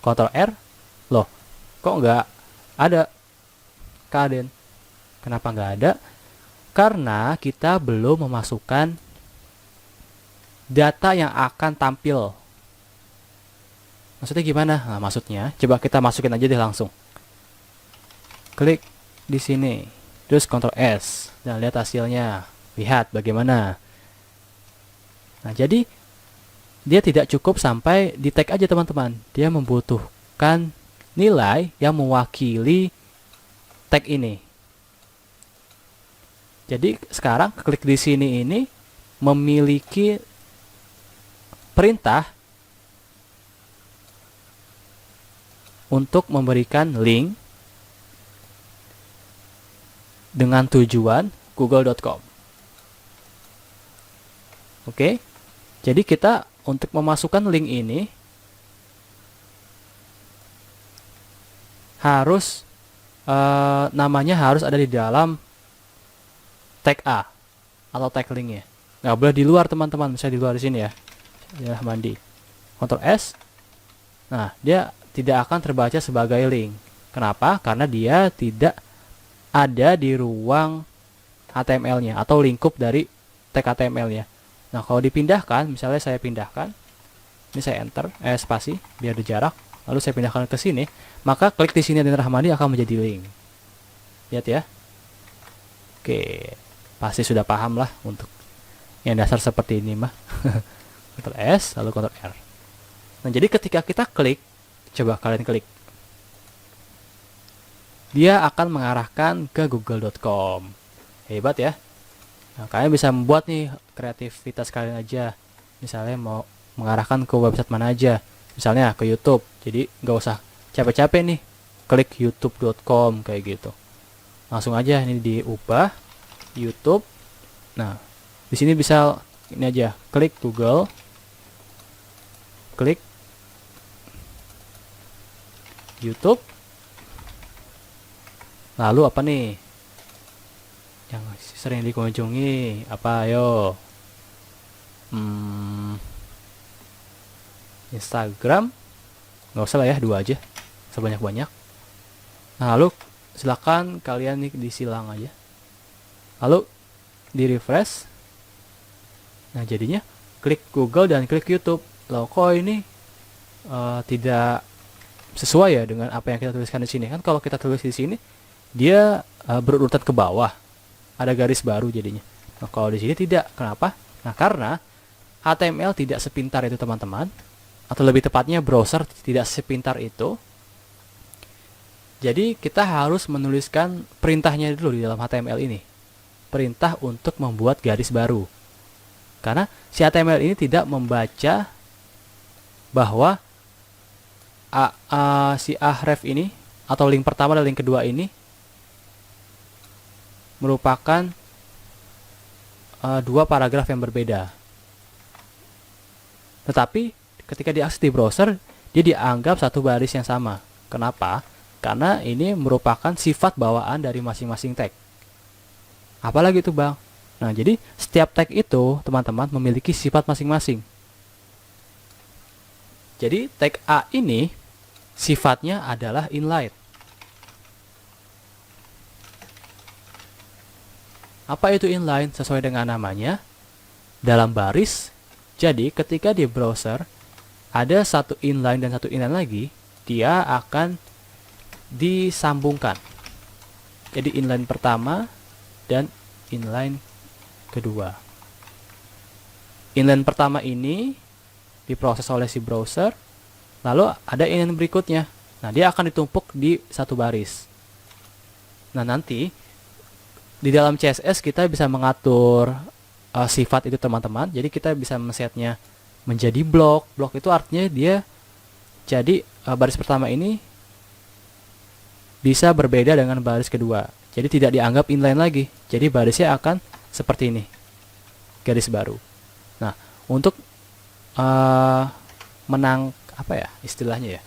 Ctrl R. Loh, kok nggak ada keadaan? Kenapa nggak ada? Karena kita belum memasukkan data yang akan tampil. Maksudnya gimana? Nah, maksudnya coba kita masukin aja deh langsung. Klik di sini, terus Ctrl S dan lihat hasilnya. Lihat bagaimana. Nah, jadi dia tidak cukup sampai di tag aja teman-teman. Dia membutuhkan nilai yang mewakili tag ini. Jadi sekarang klik di sini ini memiliki perintah untuk memberikan link dengan tujuan google.com. Oke. Jadi kita untuk memasukkan link ini harus namanya harus ada di dalam tag A atau tag linknya. Nggak boleh di luar teman-teman, misalnya di luar di sini ya. Ya mandi. Ctrl S. Nah, dia tidak akan terbaca sebagai link. Kenapa? Karena dia tidak ada di ruang HTML-nya atau lingkup dari tag HTML-nya. Nah, kalau dipindahkan, misalnya saya pindahkan, ini saya enter, spasi, biar ada jarak, lalu saya pindahkan ke sini, maka klik di sini Adin Rahmadi akan menjadi link. Lihat ya. Oke, pasti sudah paham lah untuk yang dasar seperti ini mah. Ctrl S lalu Ctrl R. Nah, jadi ketika kita klik, coba kalian klik, dia akan mengarahkan ke google.com. Hebat ya. Nah, kalian bisa membuat nih kreativitas kalian aja. Misalnya mau mengarahkan ke website mana aja. Misalnya ke YouTube. Jadi nggak usah capek-capek nih klik youtube.com kayak gitu. Langsung aja ini diubah YouTube. Nah, di sini bisa ini aja, klik Google, klik YouTube. Lalu apa nih yang sering dikunjungi? Apa ayo? Instagram, nggak usah lah ya, 2 aja, sebanyak-banyak. Nah, lalu silakan kalian nih disilang aja, lalu di refresh. Nah, jadinya klik Google dan klik YouTube. Loh, kok ini tidak sesuai ya dengan apa yang kita tuliskan di sini? Kan kalau kita tulis di sini dia berurutan ke bawah, ada garis baru jadinya. Nah, kalau di sini tidak. Kenapa? Nah, karena HTML tidak sepintar itu teman-teman, atau lebih tepatnya browser tidak sepintar itu. Jadi kita harus menuliskan perintahnya dulu di dalam HTML ini, perintah untuk membuat garis baru. Karena si HTML ini tidak membaca bahwa si href ini atau link pertama dan link kedua ini merupakan 2 paragraf yang berbeda. Tetapi ketika diakses di browser, dia dianggap satu baris yang sama. Kenapa? Karena ini merupakan sifat bawaan dari masing-masing tag. Apalagi itu bang? Nah, jadi setiap tag itu teman-teman memiliki sifat masing-masing. Jadi tag A ini sifatnya adalah inline. Apa itu inline? Sesuai dengan namanya, dalam baris. Jadi ketika di browser ada satu inline dan satu inline lagi, dia akan disambungkan. Jadi inline pertama dan inline kedua. Inline pertama ini diproses oleh si browser, lalu ada inline berikutnya. Nah, dia akan ditumpuk di satu baris. Nah, nanti di dalam CSS kita bisa mengatur sifat itu teman-teman. Jadi kita bisa men-setnya menjadi blok. Blok itu artinya dia jadi baris pertama ini bisa berbeda dengan baris kedua. Jadi tidak dianggap inline lagi. Jadi barisnya akan seperti ini, garis baru. Nah, untuk menang apa ya istilahnya ya?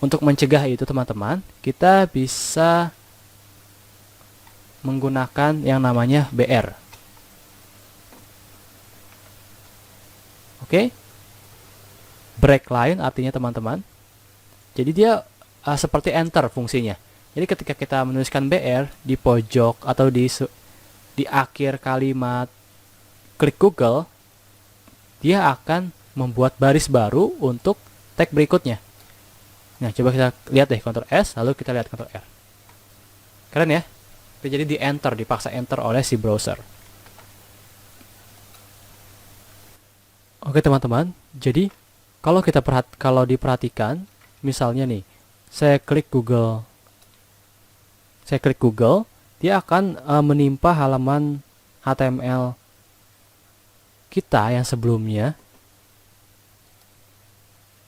Untuk mencegah itu teman-teman, kita bisa menggunakan yang namanya BR. Oke? Break line artinya teman-teman. Jadi dia seperti enter fungsinya. Jadi ketika kita menuliskan BR di pojok atau di akhir kalimat klik Google, dia akan membuat baris baru untuk tag berikutnya. Nah, coba kita lihat deh, Ctrl S, lalu kita lihat Ctrl R. Keren ya? Jadi di enter, dipaksa enter oleh si browser. Oke teman-teman, jadi kalau diperhatikan, misalnya nih, saya klik Google, dia akan menimpa halaman HTML kita yang sebelumnya.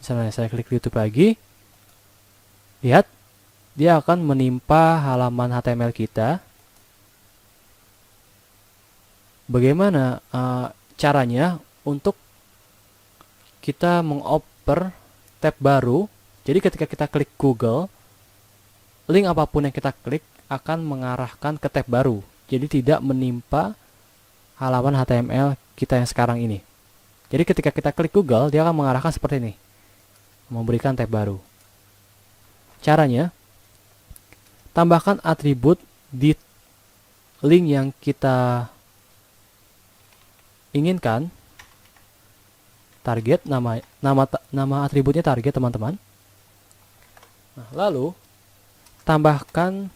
Misalnya saya klik YouTube lagi, lihat, dia akan menimpa halaman HTML kita. Bagaimana caranya untuk kita mengoper tab baru? Jadi ketika kita klik Google, link apapun yang kita klik akan mengarahkan ke tab baru. Jadi tidak menimpa halaman HTML kita yang sekarang ini. Jadi ketika kita klik Google, dia akan mengarahkan seperti ini, memberikan tab baru. Caranya, tambahkan atribut di link yang kita inginkan. Target, nama atributnya target teman-teman. Nah, lalu tambahkan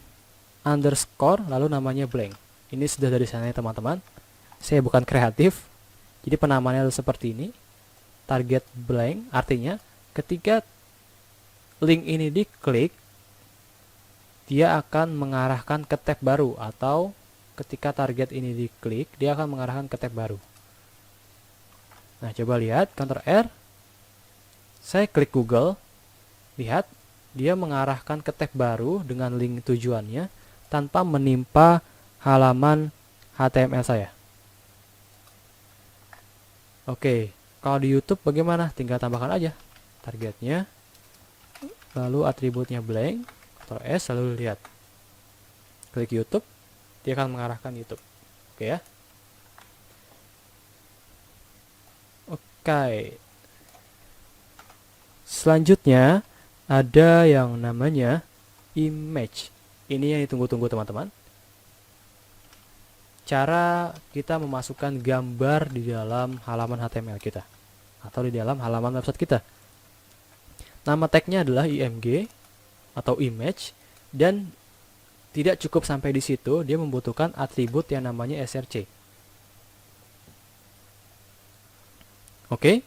underscore lalu namanya blank. Ini sudah dari sana ya teman-teman. Saya bukan kreatif. Jadi penamaannya adalah seperti ini. Target blank artinya ketika link ini diklik, dia akan mengarahkan ke tab baru, atau ketika target ini diklik, dia akan mengarahkan ke tab baru. Nah, coba lihat, Ctrl R. Saya klik Google. Lihat, dia mengarahkan ke tab baru dengan link tujuannya tanpa menimpa halaman HTML saya. Oke, kalau di YouTube bagaimana? Tinggal tambahkan aja targetnya, lalu atributnya blank, Ctrl S, lalu lihat. Klik YouTube, dia akan mengarahkan YouTube. Oke ya. Oke. Selanjutnya ada yang namanya image. Ini yang ditunggu-tunggu teman-teman. Cara kita memasukkan gambar di dalam halaman HTML kita atau di dalam halaman website kita. Nama tagnya adalah img atau image, dan tidak cukup sampai di situ, dia membutuhkan atribut yang namanya src. Oke.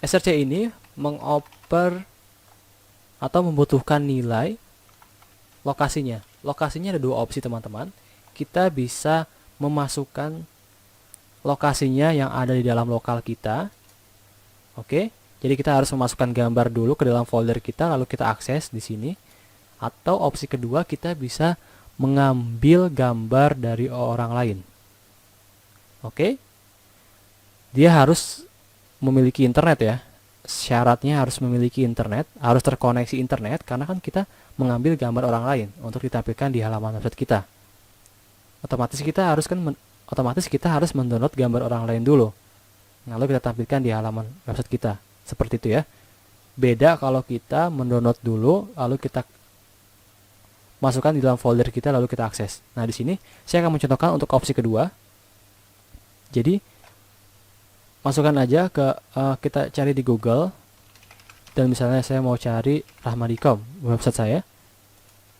src ini mengoper atau membutuhkan nilai lokasinya. Lokasinya ada dua opsi teman-teman. Kita bisa memasukkan lokasinya yang ada di dalam lokal kita. Oke, jadi kita harus memasukkan gambar dulu ke dalam folder kita, lalu kita akses di sini. Atau opsi kedua, kita bisa mengambil gambar dari orang lain. Oke, dia harus memiliki internet ya. Syaratnya harus memiliki internet, harus terkoneksi internet, karena kan kita mengambil gambar orang lain untuk ditampilkan di halaman website kita. Otomatis kita harus mendownload gambar orang lain dulu, lalu kita tampilkan di halaman website kita. Seperti itu ya. Beda kalau kita mendownload dulu, lalu kita masukkan di dalam folder kita, lalu kita akses. Nah, di sini saya akan mencontohkan untuk opsi kedua. Jadi masukkan aja ke kita cari di Google, dan misalnya saya mau cari Rahmadi.com, website saya,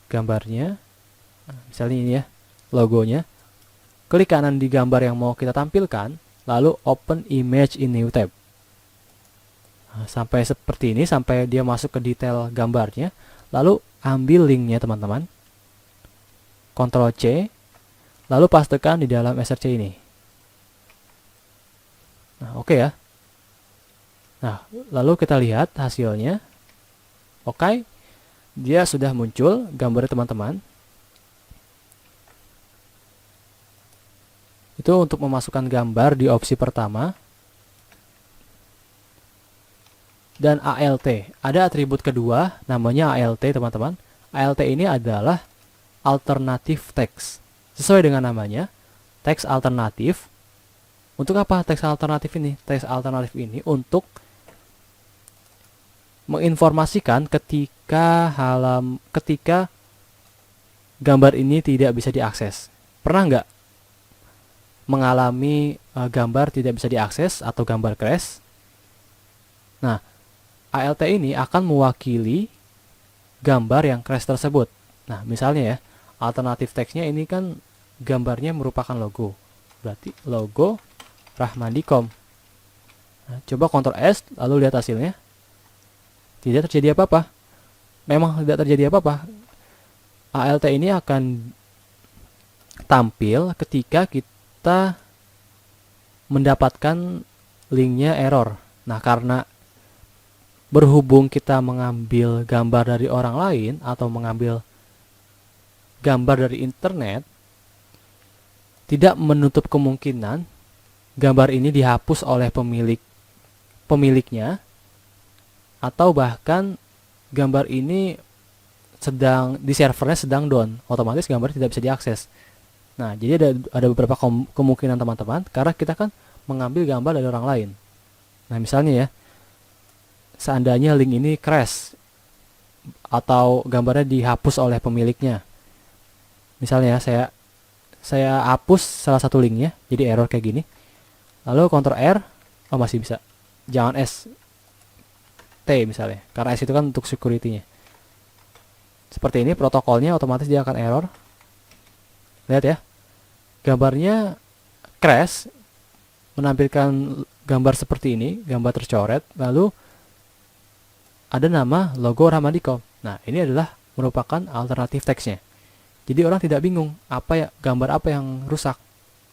gambarnya, misalnya ini ya, logonya. Klik kanan di gambar yang mau kita tampilkan, lalu open image in new tab. Nah, sampai seperti ini, sampai dia masuk ke detail gambarnya, lalu ambil linknya teman-teman, Ctrl C, lalu pastekan di dalam src ini. Nah, oke ya. Nah, lalu kita lihat hasilnya. Oke, dia sudah muncul gambarnya teman-teman. Itu untuk memasukkan gambar di opsi pertama. Dan ALT, ada atribut kedua namanya ALT teman-teman. ALT ini adalah alternative text. Sesuai dengan namanya, teks alternatif. Untuk apa teks alternatif ini? Teks alternatif ini untuk menginformasikan ketika gambar ini tidak bisa diakses. Pernah nggak mengalami gambar tidak bisa diakses atau gambar crash? Nah, ALT ini akan mewakili gambar yang crash tersebut. Nah, misalnya ya, alternatif teksnya ini kan gambarnya merupakan logo. Berarti logo Rahmadi.com. Nah, coba Ctrl S lalu lihat hasilnya. Tidak terjadi apa-apa. Memang tidak terjadi apa-apa. ALT ini akan tampil ketika kita mendapatkan linknya error. Nah, karena berhubung kita mengambil gambar dari orang lain atau mengambil gambar dari internet, tidak menutup kemungkinan gambar ini dihapus oleh pemiliknya, atau bahkan gambar ini sedang di servernya sedang down, otomatis gambar tidak bisa diakses. Nah, jadi ada beberapa kemungkinan teman-teman, karena kita kan mengambil gambar dari orang lain. Nah, misalnya ya, seandainya link ini crash atau gambarnya dihapus oleh pemiliknya. Misalnya ya, saya hapus salah satu linknya, jadi error kayak gini. Lalu Ctrl R, oh masih bisa, jangan S. T misalnya, karena S itu kan untuk security-nya. Seperti ini protokolnya, otomatis dia akan error. Lihat ya, gambarnya crash, menampilkan gambar seperti ini, gambar tercoret, lalu ada nama logo Rahmadikom. Nah, ini adalah merupakan alternatif teksnya. Jadi orang tidak bingung, gambar apa yang rusak.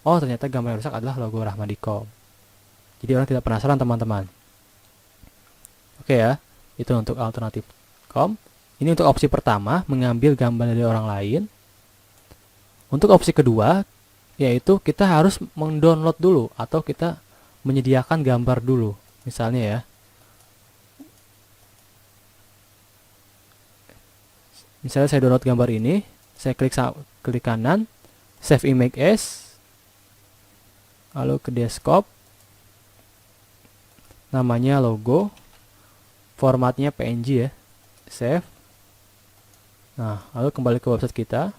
Oh, ternyata gambar yang rusak adalah logo Rahmadikom. Jadi orang tidak penasaran, teman-teman. Oke ya, itu untuk alternatif com. Ini untuk opsi pertama, mengambil gambar dari orang lain. Untuk opsi kedua, yaitu kita harus mendownload dulu atau kita menyediakan gambar dulu. Misalnya ya, misalnya saya download gambar ini, saya klik kanan, save image as, lalu ke desktop, namanya logo, formatnya PNG ya, save. Nah, lalu kembali ke website kita,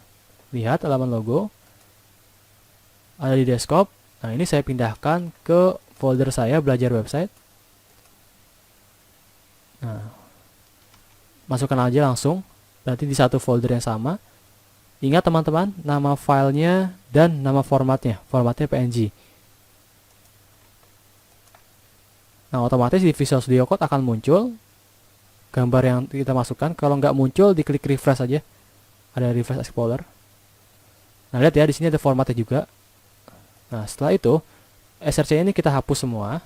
lihat halaman logo, ada di desktop. Nah, ini saya pindahkan ke folder saya belajar website. Nah, masukkan aja langsung, berarti di satu folder yang sama. Ingat teman-teman, nama filenya dan nama formatnya PNG. Nah, otomatis di Visual Studio Code akan muncul gambar yang kita masukkan. Kalau nggak muncul, diklik refresh aja. Ada refresh explorer. Nah, lihat ya, di sini ada formatnya juga. Nah, setelah itu, SRC ini kita hapus semua.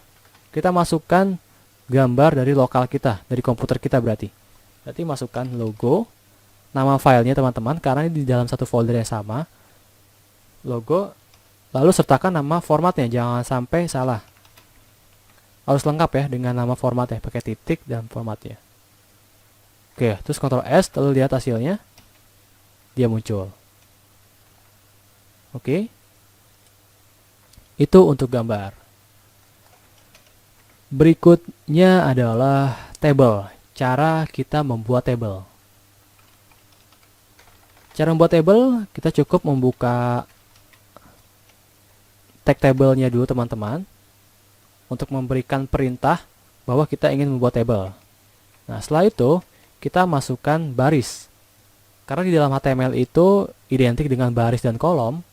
Kita masukkan gambar dari lokal kita, dari komputer kita berarti. Berarti masukkan logo, nama filenya teman-teman, karena ini di dalam satu folder yang sama. Logo, lalu sertakan nama formatnya, jangan sampai salah. Harus lengkap ya dengan nama formatnya, pakai titik dan formatnya. Oke, terus Ctrl S, lalu lihat hasilnya. Dia muncul. Oke. Itu untuk gambar. Berikutnya adalah table. Cara kita membuat table. Cara membuat table, kita cukup membuka tag table-nya dulu teman-teman. Untuk memberikan perintah bahwa kita ingin membuat table. Nah, setelah itu, kita masukkan baris. Karena di dalam HTML itu identik dengan baris dan kolom.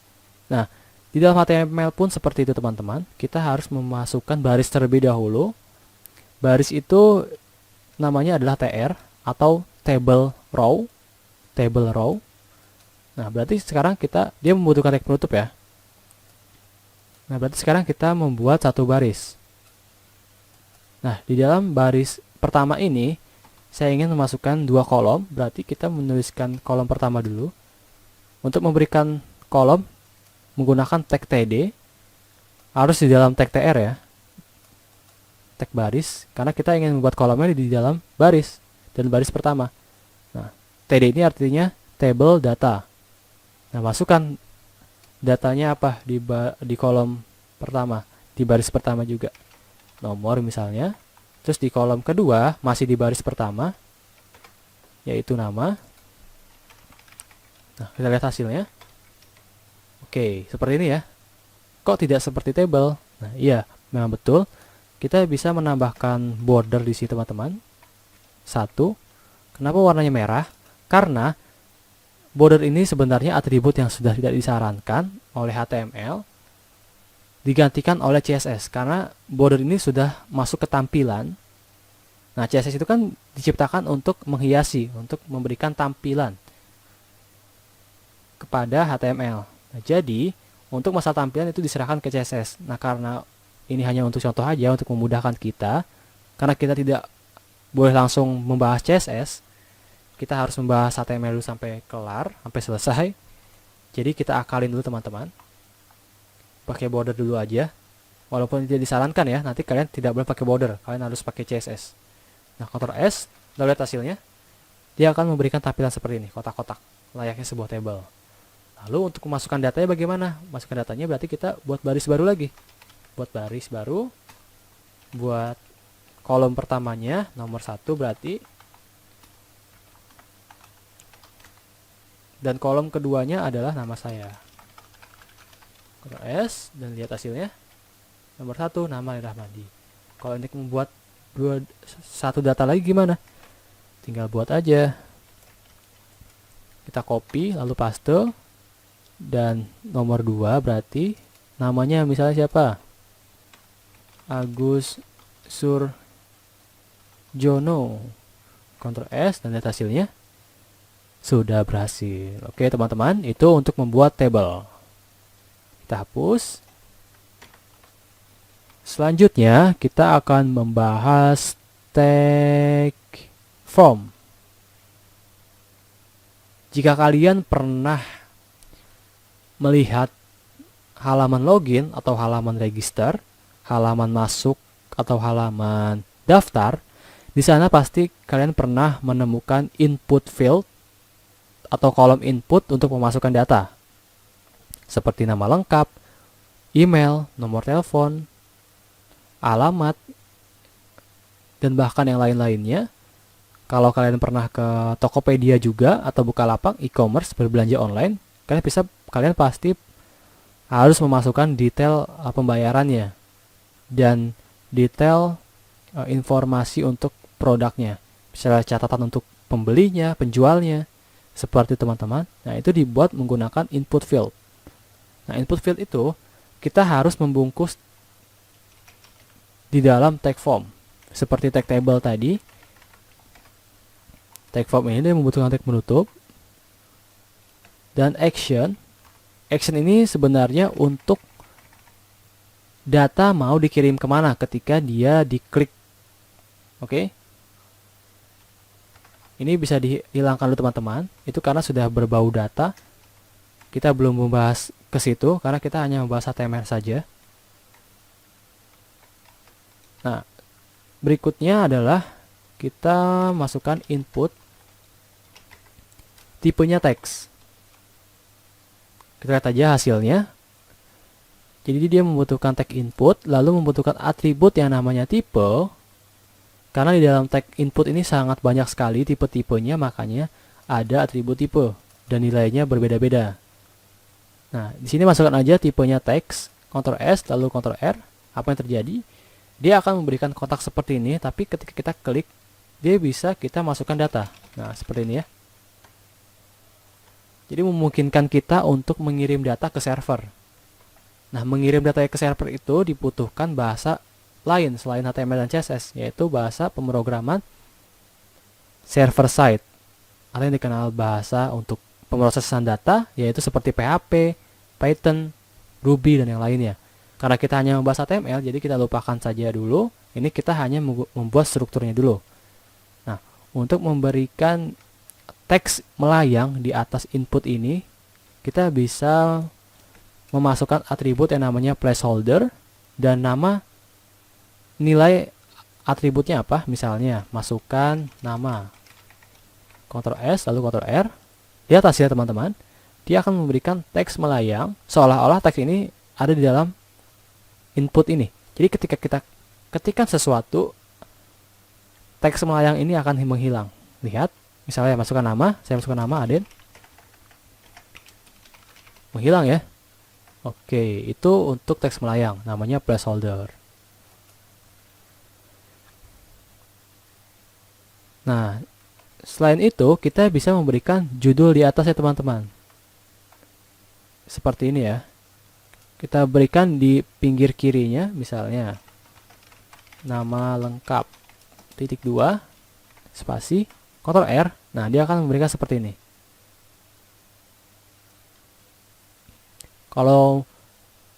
Nah, di dalam HTML pun seperti itu teman-teman. Kita harus memasukkan baris terlebih dahulu. Baris itu namanya adalah TR atau table row. Table row. Nah, berarti sekarang dia membutuhkan tag penutup ya. Nah, berarti sekarang kita membuat satu baris. Nah, di dalam baris pertama ini, saya ingin memasukkan dua kolom, berarti kita menuliskan kolom pertama dulu. Untuk memberikan kolom, menggunakan tag TD, harus di dalam tag TR ya. Tag baris, karena kita ingin membuat kolomnya di dalam baris, dan baris pertama. Nah, TD ini artinya table data. Nah, masukkan datanya apa di kolom pertama, di baris pertama juga. Nomor misalnya. Terus di kolom kedua, masih di baris pertama, yaitu nama. Nah, kita lihat hasilnya. Oke, seperti ini ya. Kok tidak seperti table? Nah, iya, memang betul. Kita bisa menambahkan border di sini, teman-teman. 1. Kenapa warnanya merah? Karena border ini sebenarnya atribut yang sudah tidak disarankan oleh HTML. Digantikan oleh CSS karena border ini sudah masuk ke tampilan. Nah, CSS itu kan diciptakan untuk menghiasi, untuk memberikan tampilan kepada HTML. Nah, jadi untuk masalah tampilan itu diserahkan ke CSS. Nah, karena ini hanya untuk contoh aja, untuk memudahkan kita, karena kita tidak boleh langsung membahas CSS, kita harus membahas HTML dulu sampai kelar, sampai selesai. Jadi kita akalin dulu teman-teman. Pakai border dulu aja, walaupun tidak disarankan ya, nanti kalian tidak boleh pakai border, kalian harus pakai CSS. Nah, Ctrl S, kita lihat hasilnya, dia akan memberikan tampilan seperti ini, kotak-kotak, layaknya sebuah table. Lalu untuk memasukkan datanya bagaimana? Masukkan datanya berarti kita buat baris baru lagi, buat baris baru, buat kolom pertamanya nomor 1 berarti, dan kolom keduanya adalah nama saya. Ctrl S dan lihat hasilnya. Nomor 1 nama Rahmadi. Kalau untuk membuat satu data lagi gimana? Tinggal buat aja. Kita copy lalu paste, dan nomor 2 berarti namanya misalnya siapa? Agus Surjono. Ctrl S dan lihat hasilnya sudah berhasil. Oke teman-teman, itu untuk membuat table. Kita hapus. Selanjutnya kita akan membahas tag form. Jika kalian pernah melihat halaman login atau halaman register, halaman masuk atau halaman daftar, di sana pasti kalian pernah menemukan input field atau kolom input untuk memasukkan data. Seperti nama lengkap, email, nomor telepon, alamat, dan bahkan yang lain-lainnya. Kalau kalian pernah ke Tokopedia juga atau Bukalapak e-commerce berbelanja online, kalian pasti harus memasukkan detail pembayarannya dan detail informasi untuk produknya, misalnya catatan untuk pembelinya, penjualnya, seperti teman-teman. Nah, itu dibuat menggunakan input field. Nah, input field itu kita harus membungkus di dalam tag form. Seperti tag table tadi, tag form ini dia membutuhkan tag menutup. Dan action. Action ini sebenarnya untuk data mau dikirim kemana ketika dia diklik. Oke. Ini bisa dihilangkan dulu teman-teman. Itu karena sudah berbau data. Kita belum membahas ke situ karena kita hanya membahas HTML saja. Nah, berikutnya adalah kita masukkan input tipenya teks. Kita lihat aja hasilnya. Jadi dia membutuhkan tag input, lalu membutuhkan atribut yang namanya tipe. Karena di dalam tag input ini sangat banyak sekali tipe-tipenya, makanya ada atribut tipe dan nilainya berbeda-beda. Nah, di sini masukkan aja tipenya teks, Ctrl S lalu Ctrl R. Apa yang terjadi? Dia akan memberikan kotak seperti ini, tapi ketika kita klik, dia bisa kita masukkan data. Nah, seperti ini ya. Jadi memungkinkan kita untuk mengirim data ke server. Nah, mengirim data ke server itu dibutuhkan bahasa lain selain HTML dan CSS, yaitu bahasa pemrograman server side, atau yang dikenal bahasa untuk pemrosesan data, yaitu seperti PHP, Python, Ruby, dan yang lainnya. Karena kita hanya membahas HTML, jadi kita lupakan saja dulu. Ini kita hanya membuat strukturnya dulu. Nah, untuk memberikan teks melayang di atas input ini, kita bisa memasukkan atribut yang namanya placeholder dan nama nilai atributnya apa. Misalnya, masukkan nama. Ctrl S lalu Ctrl R. Lihat hasilnya teman-teman. Dia akan memberikan teks melayang seolah-olah teks ini ada di dalam input ini. Jadi ketika kita ketikkan sesuatu, teks melayang ini akan menghilang. Lihat, misalnya masukkan nama, saya masukkan nama Aden. Menghilang ya. Oke, itu untuk teks melayang, namanya placeholder. Nah, selain itu kita bisa memberikan judul di atas ya teman-teman. Seperti ini ya. Kita berikan di pinggir kirinya, misalnya nama lengkap .2 spasi Ctrl R. Nah, dia akan memberikan seperti ini. Kalau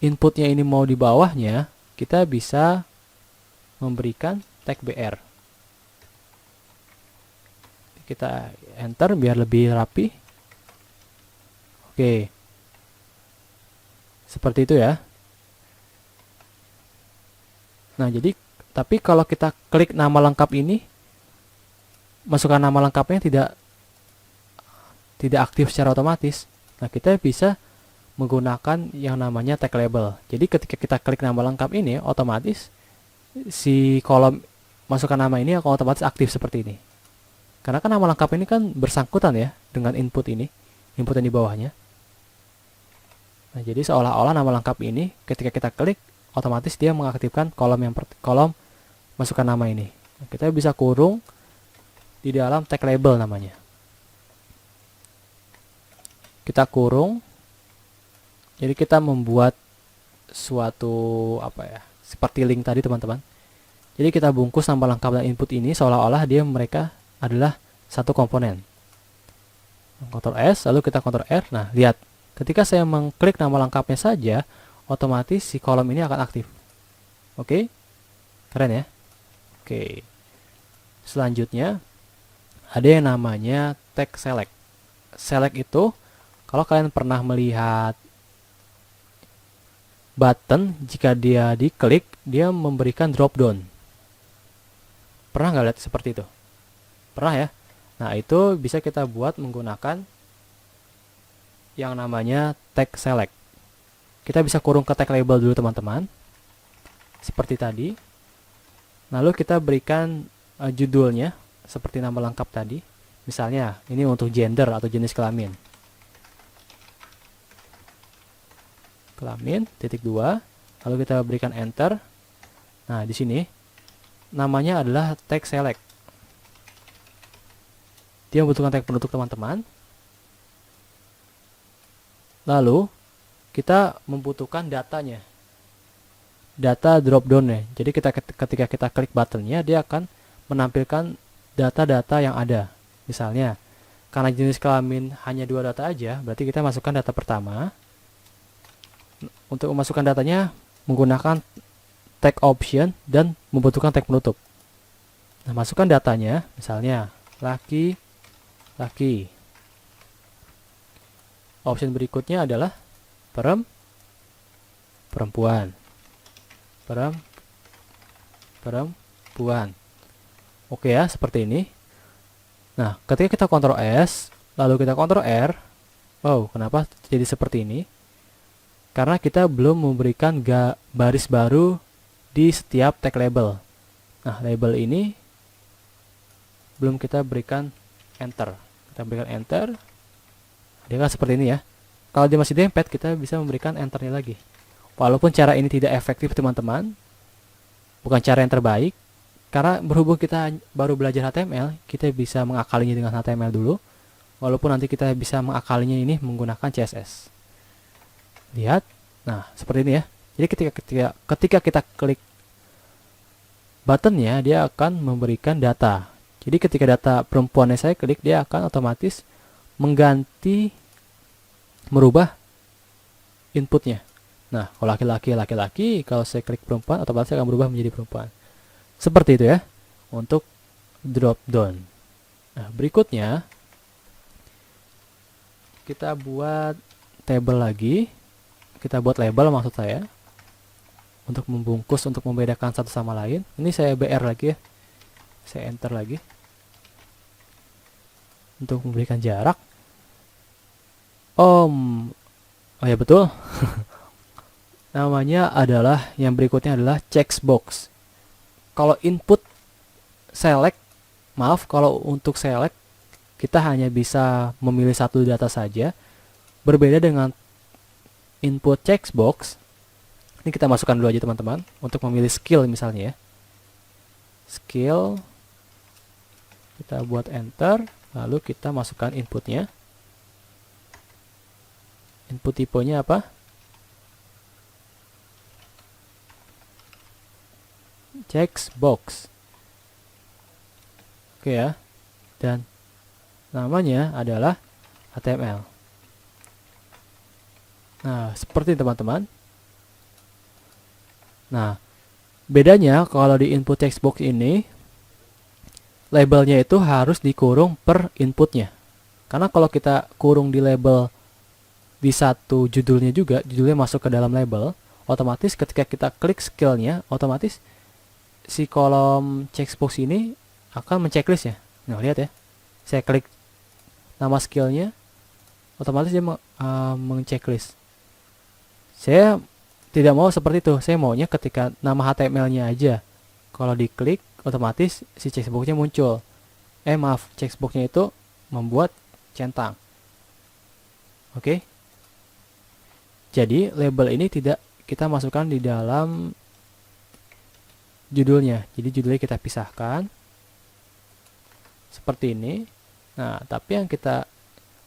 inputnya ini mau di bawahnya, kita bisa memberikan tag BR. Kita enter biar lebih rapi. Oke. Seperti itu ya. Nah, jadi tapi kalau kita klik nama lengkap ini, masukkan nama lengkapnya tidak aktif secara otomatis. Nah, kita bisa menggunakan yang namanya tag label. Jadi ketika kita klik nama lengkap ini, otomatis si kolom masukkan nama ini akan otomatis aktif seperti ini. Karena kan nama lengkap ini kan bersangkutan ya dengan input ini, input yang di bawahnya. Nah, jadi seolah-olah nama lengkap ini ketika kita klik, otomatis dia mengaktifkan kolom masukkan nama ini. Nah, kita bisa kurung di dalam tag label namanya. Kita kurung. Jadi kita membuat suatu seperti link tadi teman-teman. Jadi kita bungkus nama lengkap dan input ini seolah-olah mereka adalah satu komponen. Ctrl S, lalu kita Ctrl R. Nah, lihat. Ketika saya mengklik nama lengkapnya saja, otomatis si kolom ini akan aktif. Oke? Keren ya? Oke. Selanjutnya, ada yang namanya tag select. Select itu, kalau kalian pernah melihat button, jika dia diklik, dia memberikan drop down. Pernah nggak lihat seperti itu? Pernah ya? Nah, itu bisa kita buat menggunakan yang namanya tag select. Kita bisa kurung ke tag label dulu teman-teman. Seperti tadi. Lalu kita berikan judulnya seperti nama lengkap tadi. Misalnya, ini untuk gender atau jenis kelamin. Kelamin, titik 2. Lalu kita berikan enter. Nah, di sini namanya adalah tag select. Dia membutuhkan tag penutup teman-teman. Lalu kita membutuhkan datanya. Data drop down-nya. Jadi ketika kita klik buttonnya, dia akan menampilkan data-data yang ada. Misalnya, karena jenis kelamin hanya 2 data aja, berarti kita masukkan data pertama. Untuk memasukkan datanya menggunakan tag option dan membutuhkan tag penutup. Nah, masukkan datanya, misalnya laki, laki. Option berikutnya adalah perempuan. Perempuan. Oke ya, seperti ini. Nah, ketika kita Ctrl S, lalu kita Ctrl R, wow, kenapa jadi seperti ini? Karena kita belum memberikan baris baru di setiap tag label. Nah, label ini belum kita berikan enter. Kita berikan enter. Dia kan seperti ini ya. Kalau dia masih dempet, kita bisa memberikan enternya lagi. Walaupun cara ini tidak efektif teman-teman, bukan cara yang terbaik, karena berhubung kita baru belajar HTML, kita bisa mengakalinya dengan HTML dulu, walaupun nanti kita bisa mengakalinya ini menggunakan CSS. Lihat, nah seperti ini ya. Jadi ketika kita klik buttonnya, dia akan memberikan data. Jadi ketika data perempuannya saya klik, dia akan otomatis merubah inputnya. Nah, kalau laki-laki, kalau saya klik perempuan, otomatis akan berubah menjadi perempuan. Seperti itu ya, untuk drop down. Nah, berikutnya, kita buat table lagi. Kita buat label maksud saya. Untuk membungkus, untuk membedakan satu sama lain. Ini saya BR lagi ya. Saya enter lagi. Untuk memberikan jarak. Oh ya betul. Namanya adalah, yang berikutnya adalah checkbox. Kalau input select, kalau untuk select kita hanya bisa memilih satu data saja. Berbeda dengan input checkbox. Ini kita masukkan dulu aja teman-teman untuk memilih skill misalnya ya. Skill, kita buat enter, lalu kita masukkan inputnya. Input tipenya apa? Checkbox. Oke ya. Dan namanya adalah HTML. Nah, seperti teman-teman. Nah, bedanya kalau di input checkbox ini, labelnya itu harus dikurung per inputnya. Karena kalau kita kurung di label di satu judulnya juga, judulnya masuk ke dalam label, otomatis ketika kita klik skillnya, otomatis si kolom checkbox ini akan menceklis ya. Nah, lihat ya. Saya klik nama skillnya, otomatis dia mengchecklist. Saya tidak mau seperti itu. Saya maunya ketika nama HTML-nya aja, kalau diklik, otomatis si checkbox-nya muncul. Checkbox-nya itu membuat centang. Oke. Jadi label ini tidak kita masukkan di dalam judulnya. Jadi judulnya kita pisahkan seperti ini. Nah, tapi yang kita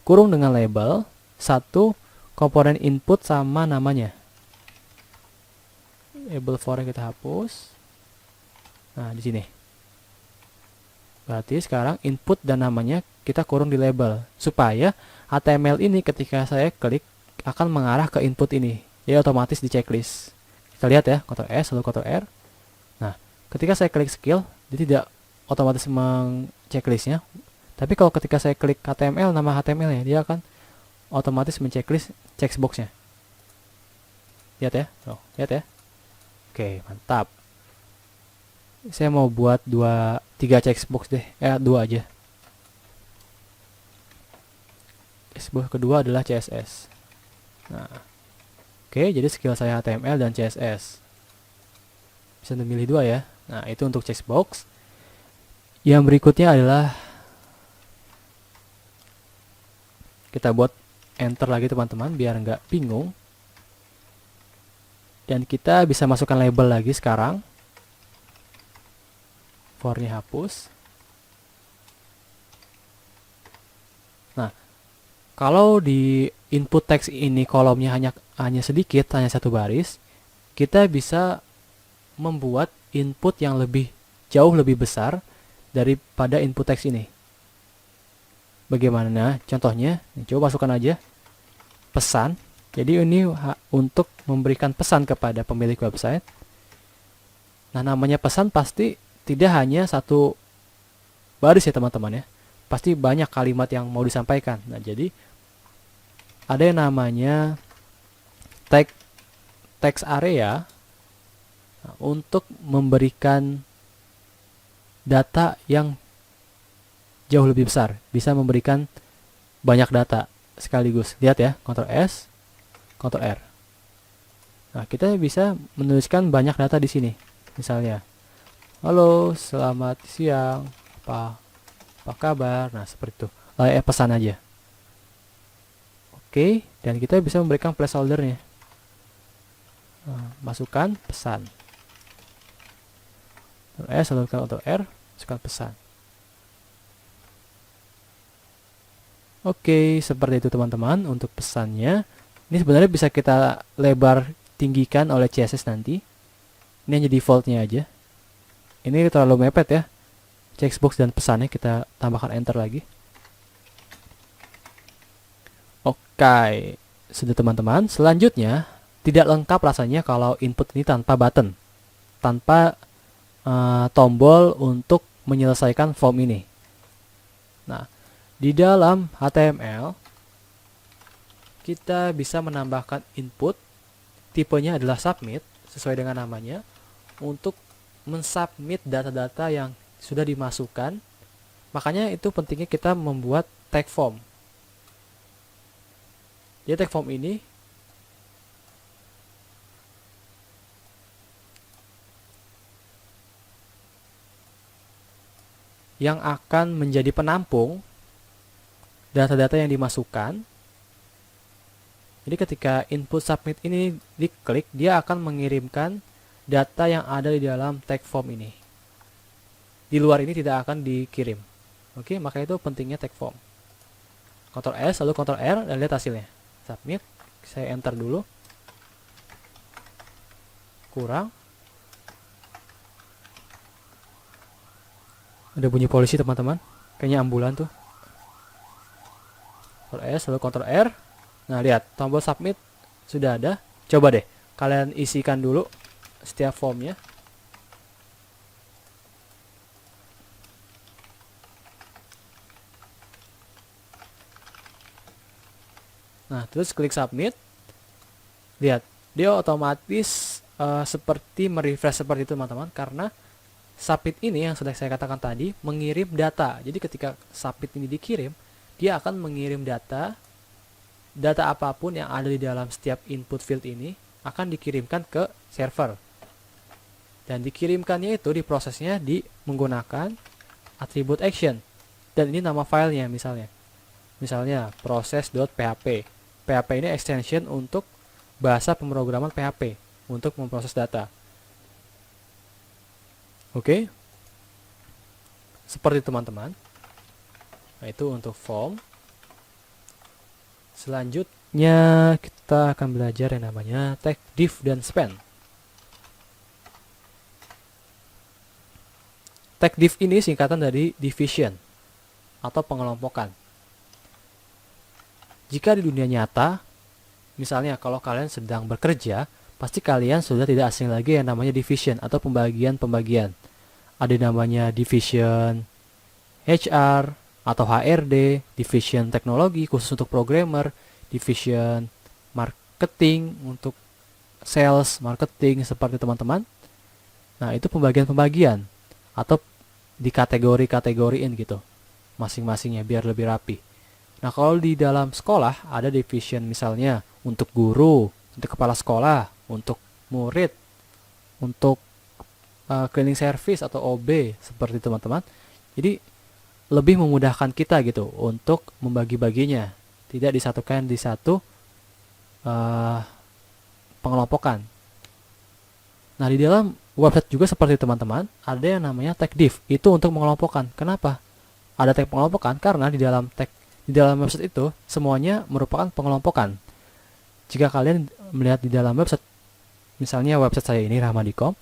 kurung dengan label satu komponen input sama namanya. Label for kita hapus. Nah, di sini. Berarti sekarang input dan namanya kita kurung di label supaya HTML ini ketika saya klik akan mengarah ke input ini. Jadi otomatis di checklist. Kita lihat ya, Ctrl S lalu Ctrl R. Nah, ketika saya klik skill, dia tidak otomatis checklistnya. Tapi kalau ketika saya klik HTML, nama HTML-nya, dia akan otomatis menceklis checkbox-nya. Lihat ya, lihat ya. Oke, mantap. Saya mau buat 3 checkbox deh, 2 aja. Checkbox kedua adalah CSS. Nah, oke, jadi skill saya HTML dan CSS. Bisa memilih 2 ya. Nah, itu untuk checkbox. Yang berikutnya adalah kita buat enter lagi teman-teman biar nggak bingung. Dan kita bisa masukkan label lagi sekarang. For-nya hapus. Nah, kalau di input text ini kolomnya hanya sedikit, hanya 1 baris, kita bisa membuat input yang jauh lebih besar daripada input teks ini. Bagaimana contohnya? Coba masukkan aja pesan. Jadi ini untuk memberikan pesan kepada pemilik website. Nah, namanya pesan pasti tidak hanya 1 baris ya teman-teman ya. Pasti banyak kalimat yang mau disampaikan. Nah, jadi ada yang namanya text area untuk memberikan data yang jauh lebih besar, bisa memberikan banyak data sekaligus. Lihat ya, Ctrl S, Ctrl R. Nah, kita bisa menuliskan banyak data di sini. Misalnya, halo, selamat siang, apa kabar? Nah, seperti itu. Pesan aja. Oke, dan kita bisa memberikan placeholder-nya. Nah, masukkan pesan. Ctrl S lalu Ctrl R, masukkan pesan. Oke, seperti itu teman-teman untuk pesannya. Ini sebenarnya bisa kita lebar tinggikan oleh CSS nanti. Ini hanya defaultnya aja. Ini terlalu mepet ya. Checkbox dan pesannya kita tambahkan enter lagi. Oke, sudah teman-teman. Selanjutnya, tidak lengkap rasanya kalau input ini tanpa button. Tanpa tombol untuk menyelesaikan form ini. Nah, di dalam HTML kita bisa menambahkan input, tipenya adalah submit sesuai dengan namanya, untuk mensubmit data-data yang sudah dimasukkan. Makanya itu pentingnya kita membuat tag form. Jadi tag form ini yang akan menjadi penampung data-data yang dimasukkan. Jadi ketika input submit ini diklik, dia akan mengirimkan data yang ada di dalam tag form ini. Di luar ini tidak akan dikirim. Oke, maka itu pentingnya tag form. Ctrl S lalu Ctrl R dan lihat hasilnya. Submit, saya enter dulu. Kurang. Ada bunyi polisi teman-teman. Kayaknya ambulan tuh. Ctrl S lalu Ctrl R. Nah, lihat tombol submit sudah ada. Coba deh kalian isikan dulu setiap formnya. Nah, terus klik submit. Lihat, dia otomatis seperti merefresh seperti itu teman-teman, karena submit ini yang sudah saya katakan tadi mengirim data. Jadi ketika submit ini dikirim, dia akan mengirim data apapun yang ada di dalam setiap input field ini akan dikirimkan ke server. Dan dikirimkannya itu diprosesnya menggunakan atribut action. Dan ini nama filenya misalnya. Misalnya process.php. PHP ini extension untuk bahasa pemrograman PHP untuk memproses data. Oke. Seperti teman-teman. Nah, itu untuk form. Selanjutnya kita akan belajar yang namanya tag div dan span. Tag div ini singkatan dari division atau pengelompokan. Jika di dunia nyata, misalnya kalau kalian sedang bekerja, pasti kalian sudah tidak asing lagi yang namanya division atau pembagian-pembagian. Ada namanya division HR atau HRD, division teknologi khusus untuk programmer, division marketing untuk sales, marketing seperti teman-teman. Nah, itu pembagian-pembagian atau dikategori-kategoriin gitu masing-masingnya biar lebih rapi. Nah, kalau di dalam sekolah ada division misalnya untuk guru, untuk kepala sekolah, untuk murid, untuk cleaning service atau OB seperti teman-teman. Jadi lebih memudahkan kita gitu untuk membagi-baginya, tidak disatukan di satu pengelompokan. Nah, di dalam website juga seperti teman-teman, ada yang namanya tag div. Itu untuk mengelompokkan. Kenapa? Ada tag pengelompokan karena di dalam website itu semuanya merupakan pengelompokan. Jika kalian melihat di dalam website, misalnya website saya ini Rahmadi.com,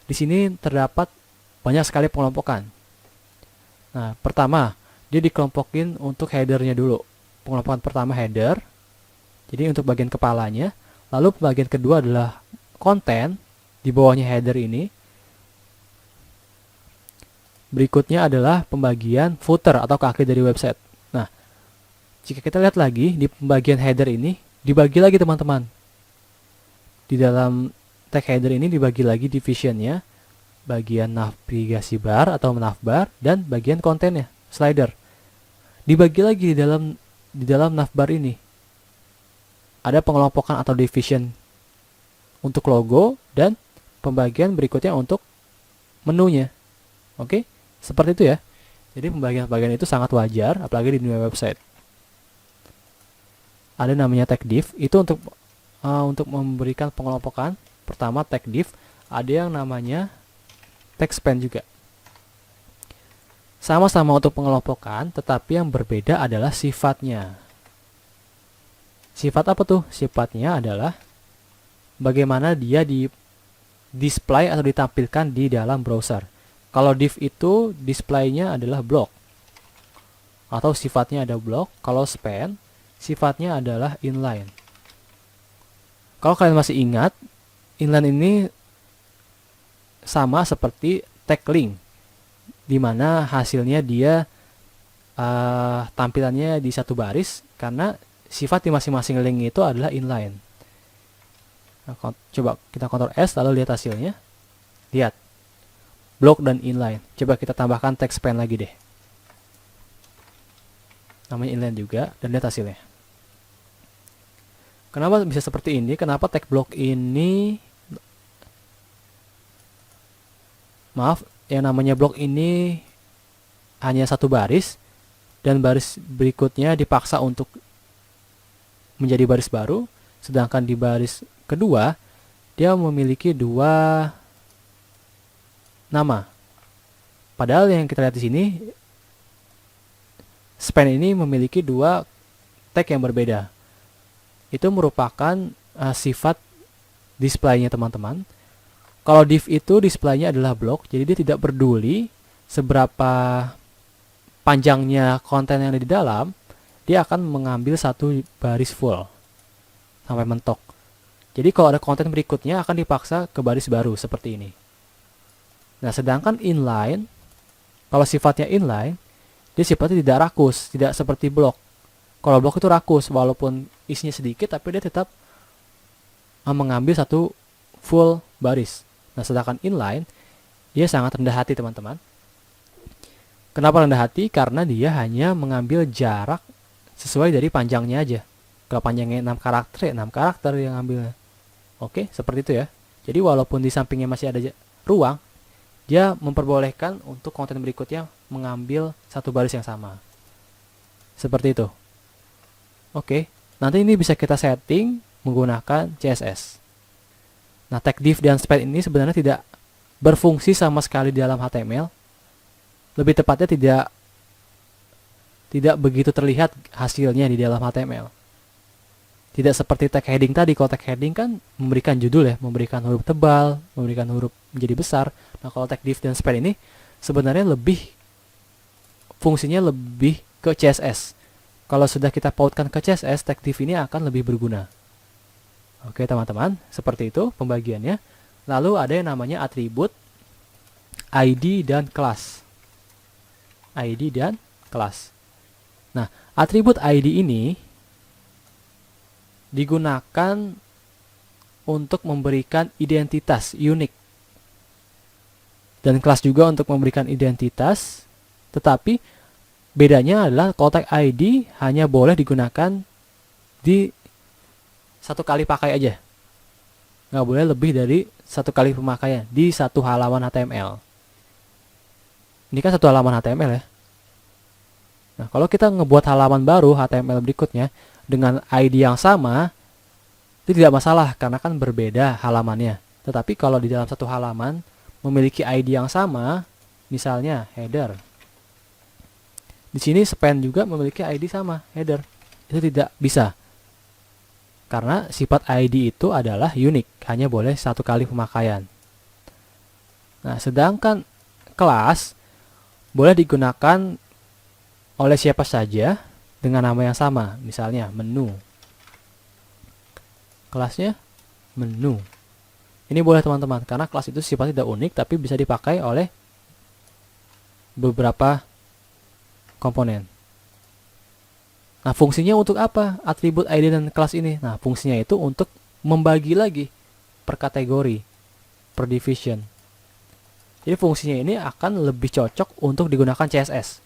di sini terdapat banyak sekali pengelompokan. Nah, pertama, dia dikelompokin untuk headernya dulu. Pengelompokan pertama header. Jadi untuk bagian kepalanya, lalu bagian kedua adalah konten. Di bawahnya header ini. Berikutnya adalah pembagian footer atau kaki dari website. Nah, jika kita lihat lagi di pembagian header ini, dibagi lagi teman-teman. Di dalam tag header ini dibagi lagi divisionnya, bagian navigasi bar atau navbar, dan bagian kontennya, slider. Dibagi lagi di dalam navbar ini. Ada pengelompokan atau division untuk logo dan pembagian berikutnya untuk menunya. Oke, seperti itu ya. Jadi pembagian-pembagian itu sangat wajar, apalagi di dunia website. Ada namanya tag div, itu untuk memberikan pengelompokan. Pertama tag div, ada yang namanya tag span juga. Sama-sama untuk pengelompokan, tetapi yang berbeda adalah sifatnya. Sifat apa tuh? Sifatnya adalah bagaimana dia di display atau ditampilkan di dalam browser. Kalau div itu displaynya adalah blok atau sifatnya ada blok. Kalau span sifatnya adalah inline. Kalau kalian masih ingat, inline ini sama seperti tag link, di mana hasilnya dia tampilannya di satu baris karena sifat di masing-masing link itu adalah inline. Nah, coba kita Ctrl S lalu lihat hasilnya. Lihat. Block dan inline. Coba kita tambahkan tag span lagi deh. Namanya inline juga dan lihat hasilnya. Kenapa bisa seperti ini? Kenapa tag block ini yang namanya block ini hanya satu baris dan baris berikutnya dipaksa untuk menjadi baris baru, sedangkan di baris kedua, dia memiliki dua nama. Padahal yang kita lihat di sini, span ini memiliki dua tag yang berbeda. Itu merupakan sifat displaynya teman-teman. Kalau div itu displaynya adalah blok, jadi dia tidak peduli seberapa panjangnya konten yang ada di dalam, dia akan mengambil satu baris full sampai mentok. Jadi kalau ada konten berikutnya akan dipaksa ke baris baru seperti ini. Nah, sedangkan inline, kalau sifatnya inline, dia sifatnya tidak rakus, tidak seperti blok. Kalau blok itu rakus, walaupun isinya sedikit, tapi dia tetap mengambil satu full baris. Nah, sedangkan inline, dia sangat rendah hati teman-teman. Kenapa rendah hati? Karena dia hanya mengambil jarak sesuai dari panjangnya aja. Kalau panjangnya 6 karakter, 6 karakter yang ambilnya. Oke, seperti itu ya. Jadi walaupun di sampingnya masih ada ruang, dia memperbolehkan untuk konten berikutnya mengambil satu baris yang sama. Seperti itu. Oke, nanti ini bisa kita setting menggunakan CSS. Nah, tag div dan span ini sebenarnya tidak berfungsi sama sekali di dalam HTML. Lebih tepatnya tidak begitu terlihat hasilnya di dalam HTML. Tidak seperti tag heading tadi. Kalau tag heading kan memberikan judul ya, memberikan huruf tebal, memberikan huruf menjadi besar. Nah, kalau tag div dan span ini sebenarnya fungsinya lebih ke CSS. Kalau sudah kita pautkan ke CSS, tag div ini akan lebih berguna. Oke teman-teman, seperti itu pembagiannya. Lalu ada yang namanya atribut, ID, dan kelas. ID dan kelas. Nah, atribut ID ini digunakan untuk memberikan identitas unik. Dan kelas juga untuk memberikan identitas, tetapi bedanya adalah kalau tag ID hanya boleh digunakan di satu kali pakai aja. Nggak boleh lebih dari satu kali pemakaian di satu halaman HTML. Ini kan satu halaman HTML ya. Nah, kalau kita ngebuat halaman baru HTML berikutnya dengan ID yang sama, itu tidak masalah karena kan berbeda halamannya. Tetapi kalau di dalam satu halaman memiliki ID yang sama, misalnya header. Di sini span juga memiliki ID sama, header. Itu tidak bisa. Karena sifat ID itu adalah unik, hanya boleh satu kali pemakaian. Nah, sedangkan kelas boleh digunakan oleh siapa saja dengan nama yang sama, misalnya menu. Kelasnya menu. Ini boleh teman-teman, karena kelas itu sifatnya tidak unik, tapi bisa dipakai oleh beberapa komponen. Nah, fungsinya untuk apa? Atribut ID dan kelas ini. Nah, fungsinya itu untuk membagi lagi per kategori, per division. Jadi fungsinya ini akan lebih cocok untuk digunakan CSS.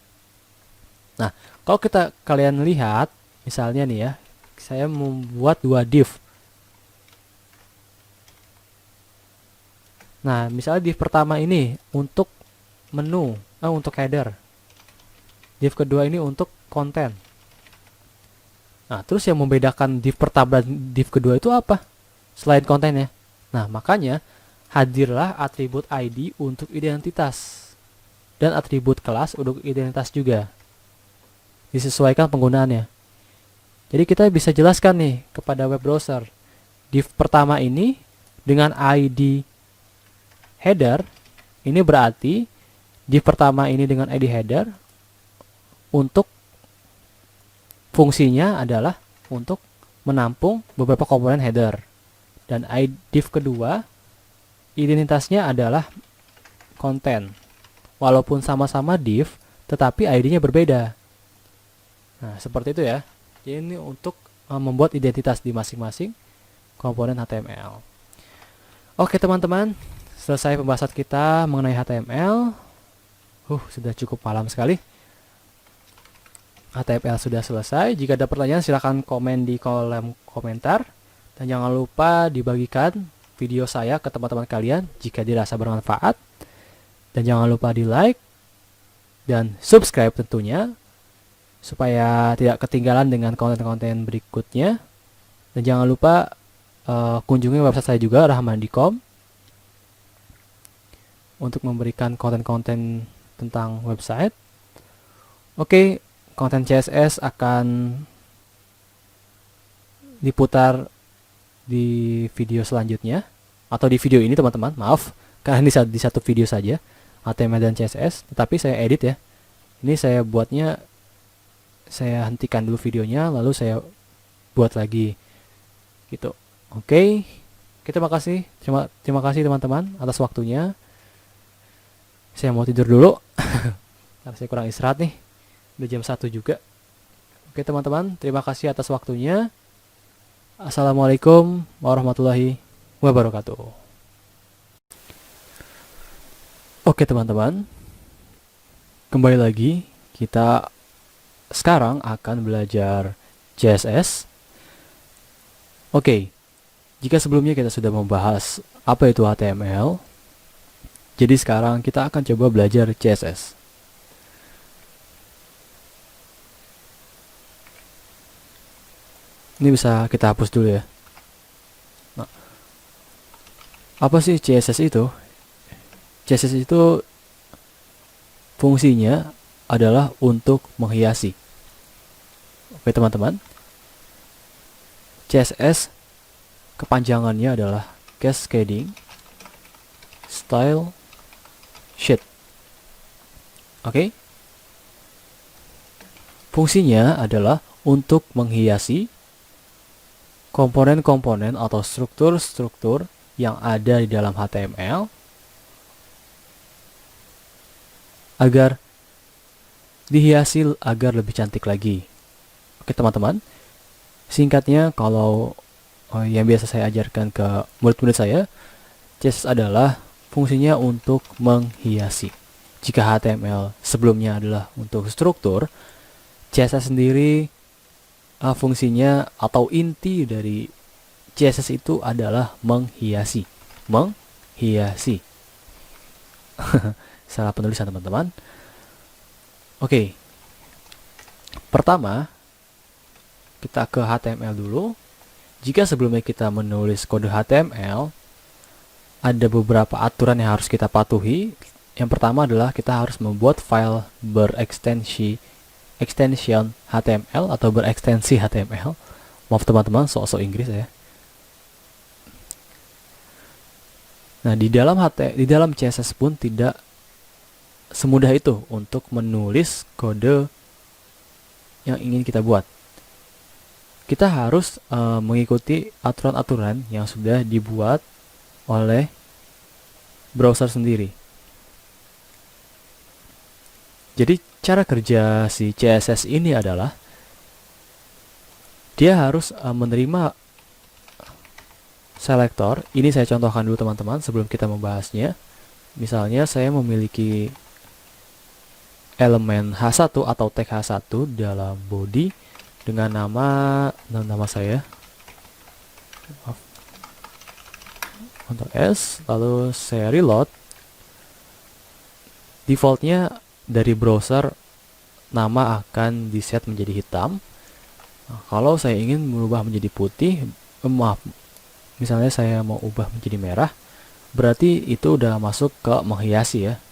Nah, kalau kalian lihat, misalnya nih ya, saya membuat dua div. Nah, misalnya div pertama ini untuk menu, untuk header. Div kedua ini untuk konten. Nah, terus yang membedakan div pertama dan div kedua itu apa? Selain kontennya. Nah, makanya hadirlah atribut ID untuk identitas. Dan atribut kelas untuk identitas juga. Disesuaikan penggunaannya. Jadi kita bisa jelaskan nih kepada web browser. Div pertama ini dengan ID header, ini berarti div pertama ini dengan ID header untuk fungsinya adalah untuk menampung beberapa komponen header. Dan div kedua, identitasnya adalah konten. Walaupun sama-sama div, tetapi ID-nya berbeda. Nah, seperti itu ya. Jadi ini untuk membuat identitas di masing-masing komponen HTML. Oke teman-teman, selesai pembahasan kita mengenai HTML. Sudah cukup malam sekali. HTML sudah selesai. Jika ada pertanyaan silahkan komen di kolom komentar. Dan jangan lupa dibagikan video saya ke teman-teman kalian jika dirasa bermanfaat. Dan jangan lupa di like dan subscribe tentunya, supaya tidak ketinggalan dengan konten-konten berikutnya. Dan jangan lupa kunjungi website saya juga, rahmandi.com, untuk memberikan konten-konten tentang website. Oke. Konten CSS akan diputar di video selanjutnya, atau di video ini teman-teman, maaf, karena ini di satu video saja HTML dan CSS, tetapi saya edit ya. Ini saya buatnya, saya hentikan dulu videonya, lalu saya buat lagi gitu. Oke, terima kasih teman-teman atas waktunya. Saya mau tidur dulu karena saya kurang istirahat nih. Udah jam 1 juga. Oke teman-teman, terima kasih atas waktunya. Assalamualaikum warahmatullahi wabarakatuh. Oke teman-teman, kembali lagi. Kita sekarang akan belajar CSS. Oke, jika sebelumnya kita sudah membahas apa itu HTML, jadi sekarang kita akan coba belajar CSS. Ini bisa kita hapus dulu ya. Nah, apa sih CSS itu? CSS itu fungsinya adalah untuk menghiasi. Oke teman-teman, CSS kepanjangannya adalah Cascading Style Sheet. Oke, fungsinya adalah untuk menghiasi komponen-komponen atau struktur-struktur yang ada di dalam HTML agar dihiasi agar lebih cantik lagi. Oke teman-teman, singkatnya kalau yang biasa saya ajarkan ke murid-murid saya, CSS adalah fungsinya untuk menghiasi. Jika HTML sebelumnya adalah untuk struktur, CSS sendiri fungsinya atau inti dari CSS itu adalah menghiasi. Menghiasi. Salah penulisan teman-teman. Oke. Pertama, kita ke HTML dulu. Jika sebelumnya kita menulis kode HTML, ada beberapa aturan yang harus kita patuhi. Yang pertama adalah kita harus membuat file extension HTML atau berekstensi HTML. Maaf teman-teman, sok-sok Inggris ya. Nah, di dalam CSS pun tidak semudah itu untuk menulis kode yang ingin kita buat. Kita harus mengikuti aturan-aturan yang sudah dibuat oleh browser sendiri. Jadi cara kerja si CSS ini adalah dia harus menerima selektor. Ini saya contohkan dulu teman-teman sebelum kita membahasnya. Misalnya saya memiliki elemen H1 atau tag H1 dalam body dengan nama saya. Ctrl S, lalu saya reload. Defaultnya dari browser nama akan di-set menjadi hitam. Nah, kalau saya ingin merubah menjadi putih, misalnya saya mau ubah menjadi merah, berarti itu udah masuk ke menghiasi ya.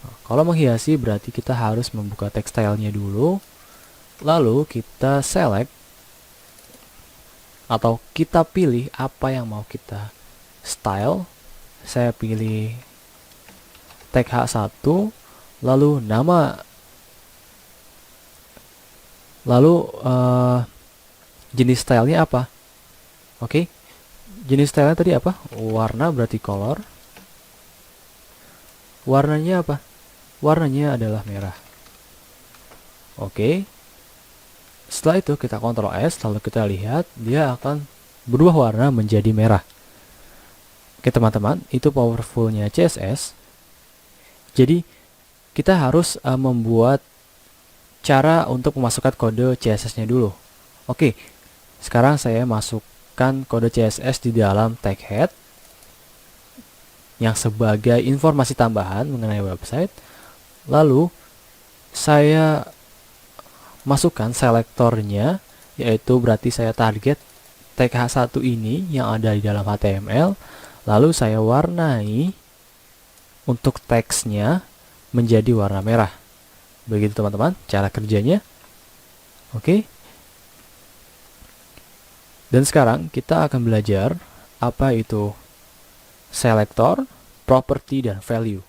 Nah, kalau menghiasi berarti kita harus membuka tekstilenya dulu, lalu kita select atau kita pilih apa yang mau kita style. Saya pilih tag H1, lalu nama, lalu jenis stylenya apa? Oke, jenis stylenya tadi apa? Warna berarti color. Warnanya apa? Warnanya adalah merah. Oke, setelah itu kita Ctrl S, lalu kita lihat dia akan berubah warna menjadi merah. Oke teman-teman, itu powerfulnya CSS. Jadi kita harus membuat cara untuk memasukkan kode CSS-nya dulu. Oke, sekarang saya masukkan kode CSS di dalam tag head yang sebagai informasi tambahan mengenai website. Lalu saya masukkan selektornya, yaitu berarti saya target tag H1 ini yang ada di dalam HTML. Lalu saya warnai untuk teksnya menjadi warna merah. Begitu teman-teman cara kerjanya. Oke. Dan sekarang kita akan belajar apa itu selektor, property, dan value.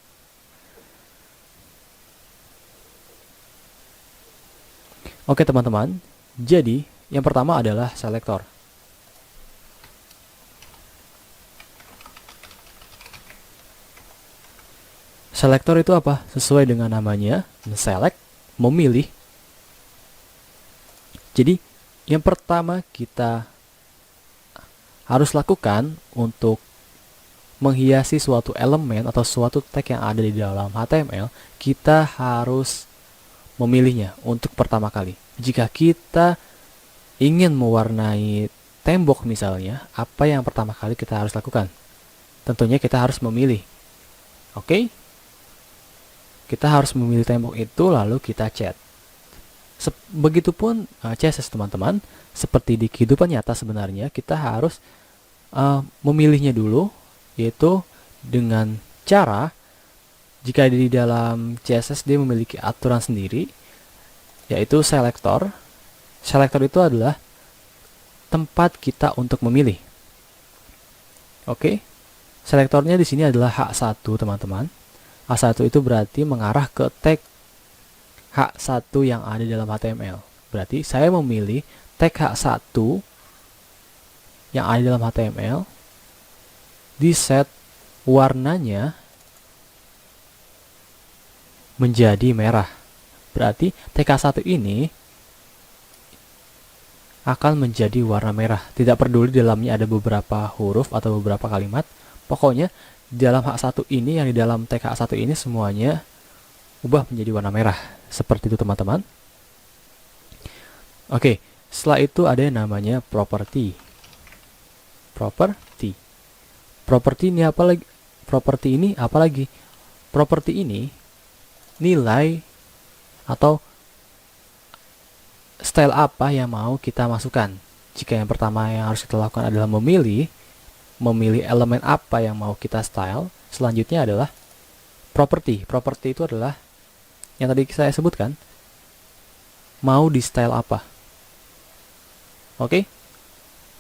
Oke teman-teman, jadi yang pertama adalah selektor. Selektor itu apa? Sesuai dengan namanya, select, memilih. Jadi, yang pertama kita harus lakukan untuk menghiasi suatu elemen atau suatu tag yang ada di dalam HTML, kita harus memilihnya untuk pertama kali. Jika kita ingin mewarnai tembok misalnya, apa yang pertama kali kita harus lakukan? Tentunya kita harus memilih. Oke? Kita harus memilih tembok itu, lalu kita cat. Begitupun CSS teman-teman, seperti di kehidupan nyata sebenarnya, kita harus memilihnya dulu, yaitu dengan cara Jika di dalam CSS dia memiliki aturan sendiri, yaitu selector. Selector itu adalah tempat kita untuk memilih. Oke, selektornya di sini adalah H1 teman-teman. H1 itu berarti mengarah ke tag H1 yang ada dalam HTML. Berarti saya memilih tag H1 yang ada dalam HTML, di set warnanya menjadi merah. Berarti tag H1 ini akan menjadi warna merah. Tidak peduli dalamnya ada beberapa huruf atau beberapa kalimat. Pokoknya di dalam H1 ini, yang di dalam tag H1 ini semuanya ubah menjadi warna merah. Seperti itu teman-teman. Oke, setelah itu ada yang namanya property. Property ini apa lagi? Property ini nilai atau style apa yang mau kita masukkan. Jika yang pertama yang harus kita lakukan adalah memilih elemen apa yang mau kita style, selanjutnya adalah property. Property itu adalah yang tadi saya sebutkan, mau di style apa. Oke,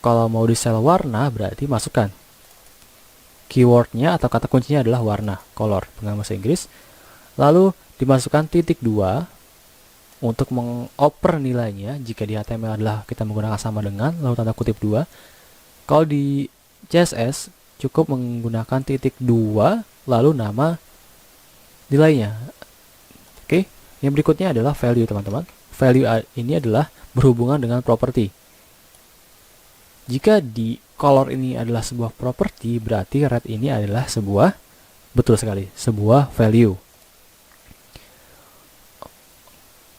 kalau mau di style warna berarti masukkan keywordnya atau kata kuncinya adalah warna, color dengan bahasa Inggris. Lalu dimasukkan titik 2 untuk mengoper nilainya. Jika di HTML adalah kita menggunakan sama dengan, lalu tanda kutip 2. Kalau di CSS cukup menggunakan titik 2 lalu nama nilainya. Oke, yang berikutnya adalah value teman-teman. Value ini adalah berhubungan dengan property. Jika di color ini adalah sebuah property, berarti red ini adalah sebuah, betul sekali, sebuah value.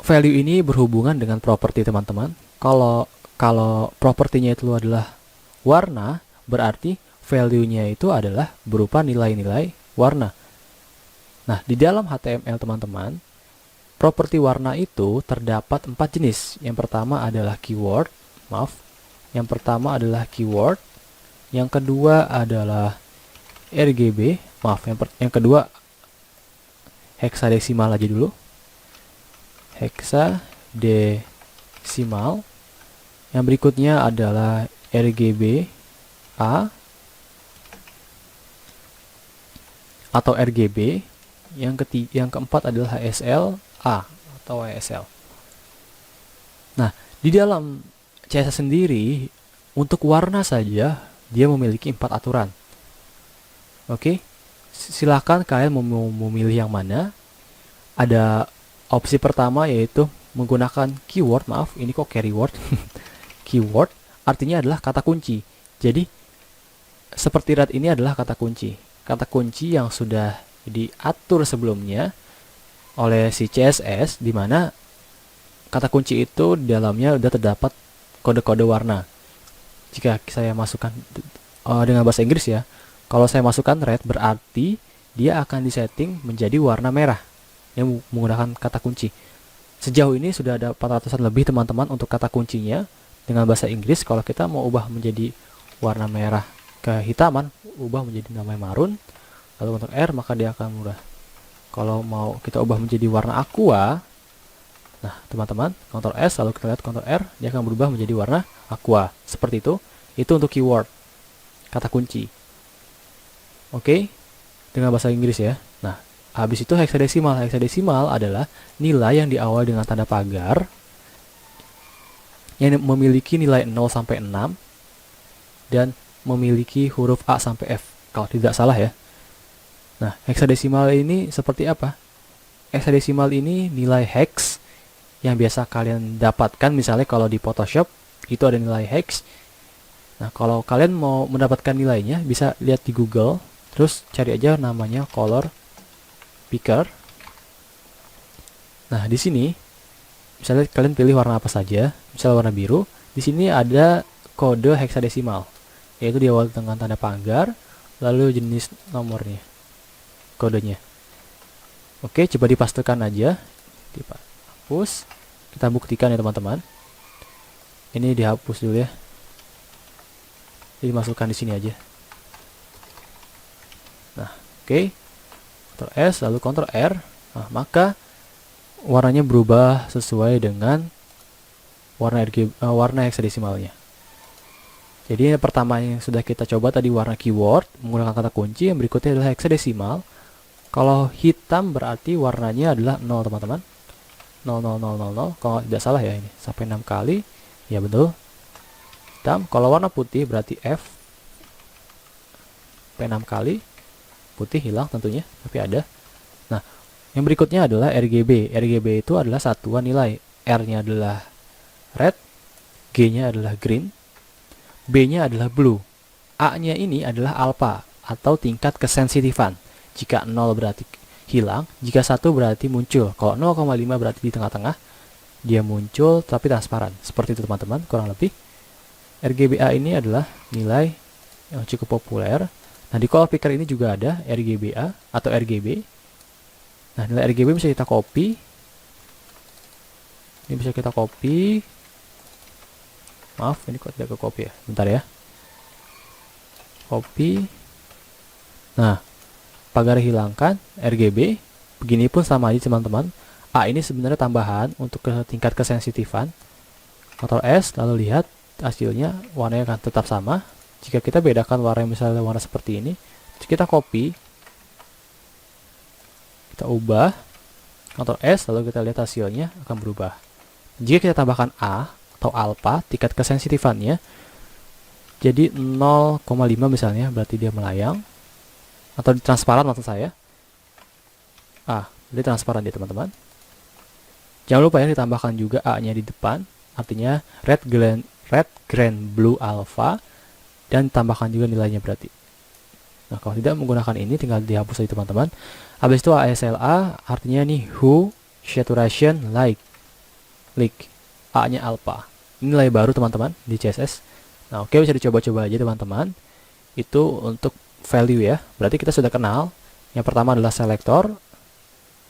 Value ini berhubungan dengan property teman-teman. Kalau propertinya itu adalah warna, berarti value-nya itu adalah berupa nilai-nilai warna. Nah, di dalam HTML teman-teman, properti warna itu terdapat 4 jenis. Yang pertama adalah keyword, yang kedua adalah RGB, yang kedua heksadesimal aja dulu. Heksadesimal. Yang berikutnya adalah RGB A atau RGB. Yang keempat adalah HSL A atau HSL. Nah, di dalam CSS sendiri untuk warna saja dia memiliki 4 aturan. Oke, silakan kalian mau memilih yang mana. Ada opsi pertama yaitu menggunakan keyword, ini kok keyword. Keyword artinya adalah kata kunci. Jadi seperti red ini adalah kata kunci. Kata kunci yang sudah diatur sebelumnya oleh si CSS, di mana kata kunci itu di dalamnya sudah terdapat kode-kode warna. Jika saya masukkan dengan bahasa Inggris ya, kalau saya masukkan red berarti dia akan disetting menjadi warna merah yang menggunakan kata kunci. Sejauh ini sudah ada 400-an lebih teman-teman untuk kata kuncinya dengan bahasa Inggris. Kalau kita mau ubah menjadi warna merah kehitaman, ubah menjadi namanya marun, lalu untuk R maka dia akan mudah. Kalau mau kita ubah menjadi warna aqua, nah teman-teman, Ctrl S lalu kita lihat Ctrl R, dia akan berubah menjadi warna aqua. Seperti itu. Itu untuk keyword, kata kunci. Oke, dengan bahasa Inggris ya. Nah, habis itu heksadesimal. Heksadesimal adalah nilai yang diawali dengan tanda pagar yang memiliki nilai 0 sampai 6 dan memiliki huruf A sampai F kalau tidak salah ya. Nah, heksadesimal ini seperti apa? Heksadesimal ini nilai hex yang biasa kalian dapatkan, misalnya kalau di Photoshop itu ada nilai hex. Nah, kalau kalian mau mendapatkan nilainya bisa lihat di Google, terus cari aja namanya color picker. Nah, di sini misalnya kalian pilih warna apa saja, misalnya warna biru. Di sini ada kode heksadesimal, yaitu diawali dengan tanda pagar, lalu jenis nomornya, kodenya. Oke, coba dipastikan aja. Dihapus. Kita buktikan ya teman-teman. Ini dihapus dulu ya. Jadi masukkan di sini aja. Nah, oke. Ctrl S lalu Ctrl R. Nah, maka warnanya berubah sesuai dengan warna hexadesimalnya. Jadi yang pertama yang sudah kita coba tadi warna keyword menggunakan kata kunci, yang berikutnya adalah hexadesimal. Kalau hitam berarti warnanya adalah 0 teman-teman. 00000 kalau tidak salah ya, ini sampai 6 kali. Ya betul. Hitam. Kalau warna putih berarti F sampai 6 kali. Putih hilang tentunya, tapi ada. Nah, yang berikutnya adalah RGB. RGB itu adalah satuan nilai. R-nya adalah red, G-nya adalah green, B-nya adalah blue. A-nya ini adalah alpha atau tingkat kesensitifan. Jika 0 berarti hilang, jika 1 berarti muncul. Kalau 0,5 berarti di tengah-tengah, dia muncul tapi transparan. Seperti itu teman-teman, kurang lebih. RGBA ini adalah nilai yang cukup populer. Nah, di color picker ini juga ada RGBA atau RGB. Nah, nilai RGB bisa kita copy. Ini bisa kita copy. Maaf, ini kok tidak ke copy ya. Bentar ya. Copy. Nah, pagar hilangkan RGB. Begini pun sama aja teman-teman. A ini sebenarnya tambahan untuk ke tingkat kesensitifan. Ctrl S, lalu lihat hasilnya warnanya akan tetap sama. Jika kita bedakan warna misalnya warna seperti ini, kita copy, kita ubah, Ctrl S, lalu kita lihat hasilnya akan berubah. Jika kita tambahkan A atau alpha, tingkat kesensitifannya jadi 0,5 misalnya, berarti dia melayang atau transparan maksud saya. Jadi transparan dia teman-teman. Jangan lupa ya ditambahkan juga A-nya di depan, artinya red, green, blue, alpha, dan tambahkan juga nilainya berarti. Nah, kalau tidak menggunakan ini tinggal dihapus saja teman-teman. Habis itu ASLA artinya nih hue, saturation, light. A-nya alpha. Ini nilai baru teman-teman di CSS. Nah, oke, bisa dicoba-coba aja teman-teman. Itu untuk value ya. Berarti kita sudah kenal. Yang pertama adalah selector.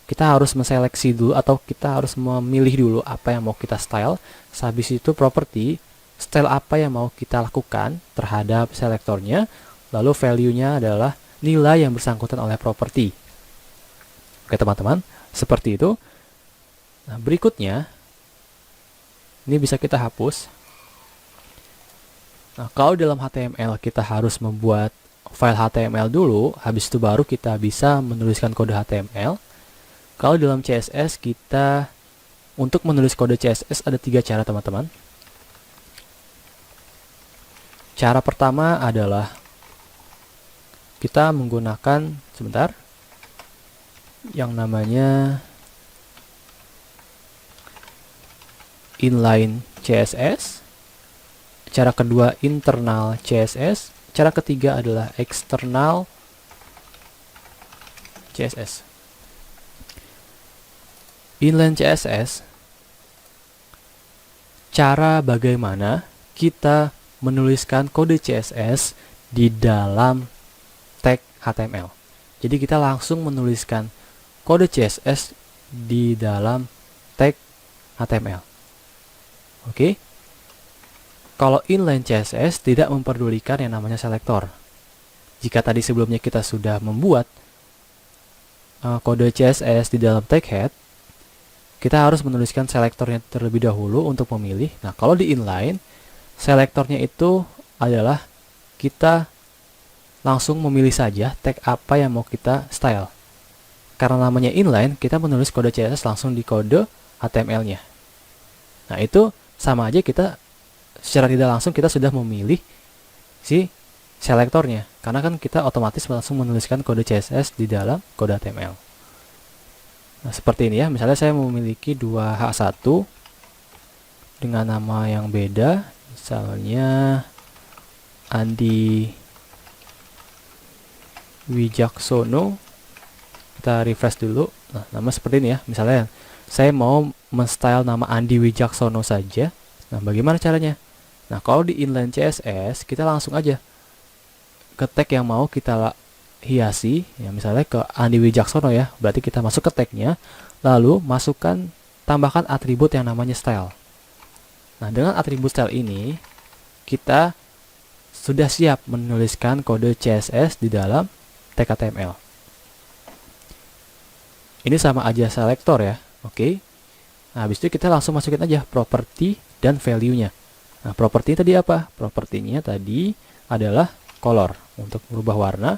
Kita harus menseleksi dulu atau kita harus memilih dulu apa yang mau kita style. Habis itu property, style apa yang mau kita lakukan terhadap selektornya. Lalu value-nya adalah nilai yang bersangkutan oleh property. Oke teman-teman, seperti itu. Nah, berikutnya ini bisa kita hapus. Nah, kalau dalam HTML kita harus membuat file HTML dulu, habis itu baru kita bisa menuliskan kode HTML. Kalau dalam CSS kita untuk menulis kode CSS ada 3 cara teman-teman. Cara pertama adalah kita menggunakan yang namanya inline CSS. Cara kedua internal CSS. Cara ketiga adalah external CSS. Inline CSS, cara bagaimana kita menuliskan kode CSS di dalam tag HTML. Jadi kita langsung menuliskan kode CSS di dalam tag HTML. Oke. Kalau inline CSS tidak memperdulikan yang namanya selektor. Jika tadi sebelumnya kita sudah membuat kode CSS di dalam tag head, kita harus menuliskan selektornya terlebih dahulu untuk memilih. Nah, kalau di inline, selektornya itu adalah kita langsung memilih saja tag apa yang mau kita style. Karena namanya inline, kita menulis kode CSS langsung di kode HTML-nya. Nah, itu sama aja kita secara tidak langsung kita sudah memilih si selektornya. Karena kan kita otomatis langsung menuliskan kode CSS di dalam kode HTML. Nah, seperti ini ya. Misalnya saya memiliki 2H1 dengan nama yang beda. Misalnya Andi Wijaksono. Kita refresh dulu. Nah, nama seperti ini ya. Misalnya saya mau men-style nama Andi Wijaksono saja. Nah, bagaimana caranya? Nah, kalau di inline CSS, kita langsung aja ke tag yang mau kita hiasi, ya misalnya ke Andi Wijaksono ya, berarti kita masuk ke tagnya, lalu masukkan, tambahkan atribut yang namanya style. Nah, dengan atribut style ini, kita sudah siap menuliskan kode CSS di dalam tag HTML. Ini sama aja selektor ya. Oke. Nah, habis itu kita langsung masukin aja properti dan value-nya. Nah, properti tadi apa? Propertinya tadi adalah color untuk merubah warna.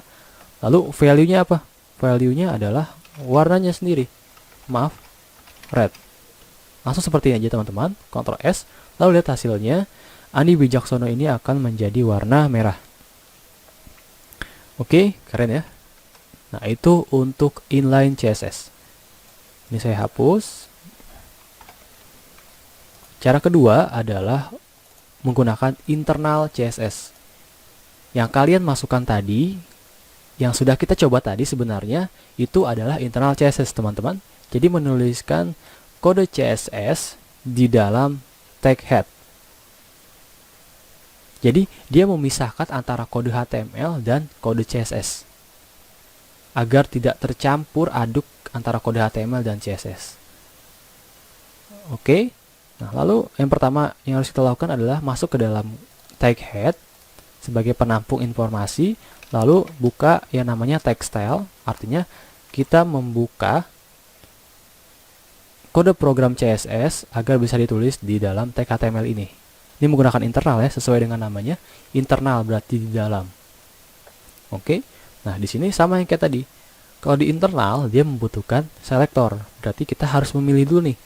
Lalu value-nya apa? Value-nya adalah warnanya sendiri. Maaf, red. Langsung seperti ini aja teman-teman. Ctrl S. Lalu lihat hasilnya. Andi Wijaksono ini akan menjadi warna merah. Oke, keren ya. Nah, itu untuk inline CSS. Ini saya hapus. Cara kedua adalah menggunakan internal CSS. Yang kalian masukkan tadi, yang sudah kita coba tadi sebenarnya, itu adalah internal CSS teman-teman. Jadi menuliskan kode CSS di dalam tag head. Jadi dia memisahkan antara kode HTML dan kode CSS. Agar tidak tercampur aduk antara kode HTML dan CSS. Oke. Nah, lalu yang pertama yang harus kita lakukan adalah masuk ke dalam tag head sebagai penampung informasi, lalu buka yang namanya text style, artinya kita membuka kode program CSS agar bisa ditulis di dalam tag HTML ini. Ini menggunakan internal ya, sesuai dengan namanya, internal berarti di dalam. Oke. Nah, di sini sama yang kayak tadi. Kalau di internal dia membutuhkan selektor, berarti kita harus memilih dulu nih.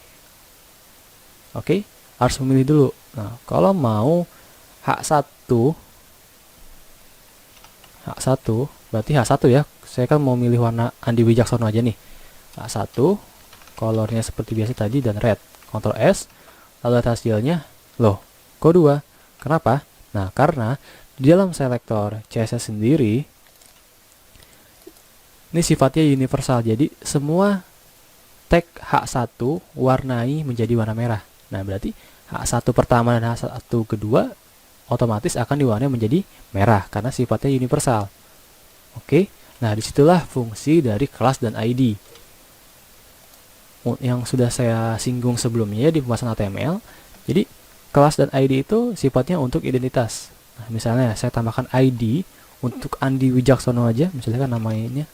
Oke, harus memilih dulu. Nah, kalau mau H1 berarti H1 ya. Saya kan mau milih warna Andi Wijaksono aja nih. H1, colornya seperti biasa tadi dan red. Ctrl S, lalu hasilnya, loh, kok 2? Kenapa? Nah, karena di dalam selektor CSS sendiri, ini sifatnya universal. Jadi, semua tag H1 warnai menjadi warna merah. Nah, berarti H1 pertama dan H1 kedua otomatis akan diwarnai menjadi merah karena sifatnya universal. Oke, nah disitulah fungsi dari kelas dan ID yang sudah saya singgung sebelumnya di pembahasan HTML. Jadi kelas dan ID itu sifatnya untuk identitas. Nah, misalnya saya tambahkan ID untuk Andi Wijaksono aja, misalnya kan namanya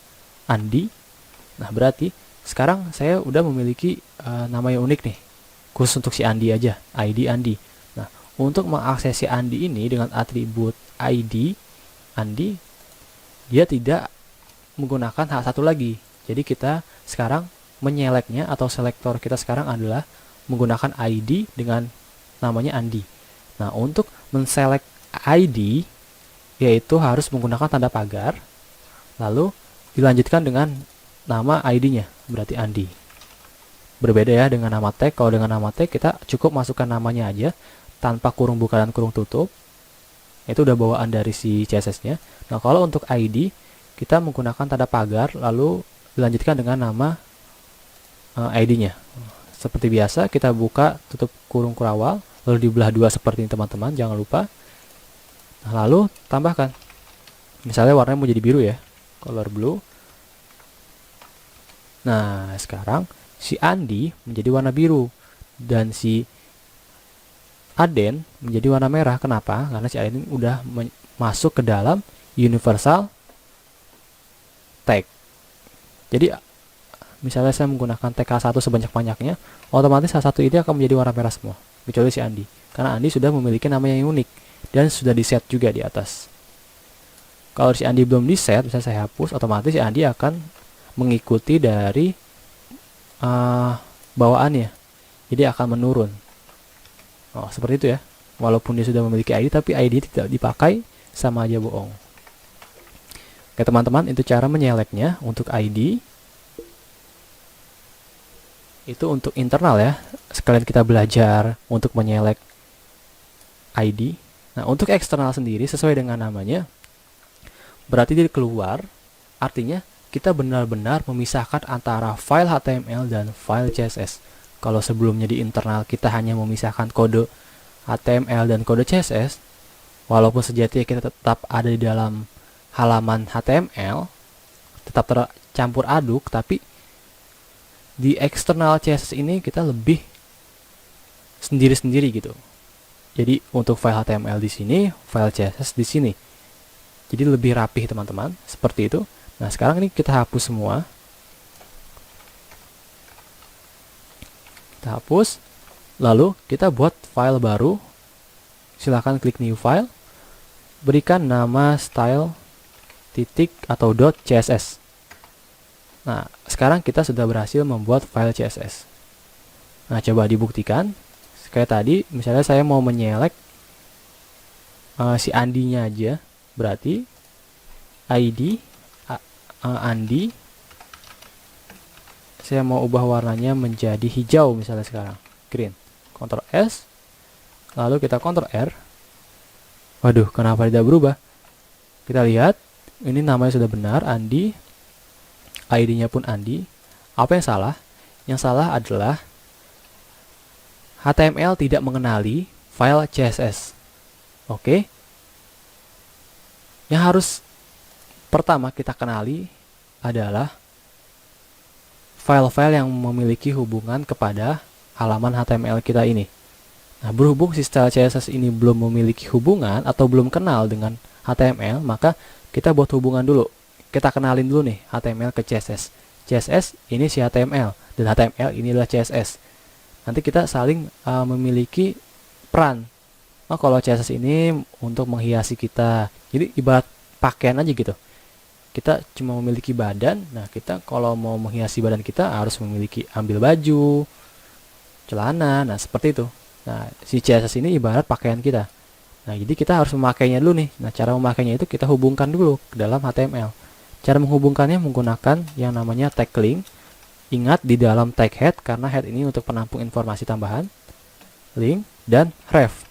Andi. Nah, berarti sekarang saya udah memiliki nama yang unik nih, khusus untuk si Andi aja, ID Andi. Nah, untuk mengakses si Andi ini dengan atribut ID Andi, dia tidak menggunakan H1 lagi. Jadi kita sekarang menyeleknya atau selektor kita sekarang adalah menggunakan ID dengan namanya Andi. Nah, untuk menselek ID yaitu harus menggunakan tanda pagar, lalu dilanjutkan dengan nama ID-nya, berarti Andi. Berbeda ya dengan nama tag. Kalau dengan nama tag kita cukup masukkan namanya aja tanpa kurung buka dan kurung tutup. Itu udah bawaan dari si CSS-nya. Nah, kalau untuk ID kita menggunakan tanda pagar lalu dilanjutkan dengan nama ID-nya. Seperti biasa kita buka tutup kurung kurawal lalu dibelah dua seperti ini teman-teman, jangan lupa. Nah, lalu tambahkan. Misalnya warnanya mau jadi biru ya. Color blue. Nah, sekarang si Andi menjadi warna biru dan si Aden menjadi warna merah. Kenapa? Karena si Aden udah masuk ke dalam universal tag. Jadi misalnya saya menggunakan tag H1 sebanyak-banyaknya, otomatis H1 ini akan menjadi warna merah semua, kecuali si Andi. Karena Andi sudah memiliki nama yang unik dan sudah di-set juga di atas. Kalau si Andi belum di-set, bisa saya hapus, otomatis si Andi akan mengikuti dari bawaannya. Jadi akan menurun. Oh, seperti itu ya. Walaupun dia sudah memiliki ID, tapi ID tidak dipakai, sama aja bohong. Oke teman-teman, itu cara menyeleknya untuk ID. Itu untuk internal ya. Sekalian kita belajar untuk menyelek ID. Nah, untuk eksternal sendiri sesuai dengan namanya, berarti dia keluar, artinya kita benar-benar memisahkan antara file HTML dan file CSS. Kalau sebelumnya di internal kita hanya memisahkan kode HTML dan kode CSS, walaupun sejatinya kita tetap ada di dalam halaman HTML, tetap tercampur aduk, tapi di eksternal CSS ini kita lebih sendiri-sendiri gitu. Jadi untuk file HTML di sini, file CSS di sini. Jadi lebih rapih teman-teman, seperti itu. Nah, sekarang ini kita hapus semua. Kita hapus. Lalu kita buat file baru. Silahkan klik new file. Berikan nama style titik atau .css. Nah, sekarang kita sudah berhasil membuat file CSS. Nah, coba dibuktikan. Kayak tadi, misalnya saya mau menyelek si Andi-nya aja. Berarti ID Andi. Saya mau ubah warnanya menjadi hijau misalnya sekarang. Green. Ctrl S. Lalu kita Ctrl R. Waduh, kenapa tidak berubah? Kita lihat, ini namanya sudah benar, Andi. ID-nya pun Andi. Apa yang salah? Yang salah adalah HTML tidak mengenali file CSS. Oke. Yang harus pertama kita kenali adalah file-file yang memiliki hubungan kepada halaman HTML kita ini. Nah, berhubung si style CSS ini belum memiliki hubungan atau belum kenal dengan HTML, maka kita buat hubungan dulu. Kita kenalin dulu nih HTML ke CSS. CSS ini si HTML dan HTML inilah CSS. Nanti kita saling memiliki peran. Oh, kalau CSS ini untuk menghiasi kita. Jadi ibarat pakaian aja gitu. Kita cuma memiliki badan. Nah, kita kalau mau menghiasi badan kita harus memiliki ambil baju, celana. Nah, seperti itu. Nah, si CSS ini ibarat pakaian kita. Nah, jadi kita harus memakainya dulu nih. Nah, cara memakainya itu kita hubungkan dulu ke dalam HTML. Cara menghubungkannya menggunakan yang namanya tag link. Ingat di dalam tag head, karena head ini untuk penampung informasi tambahan. Link dan ref.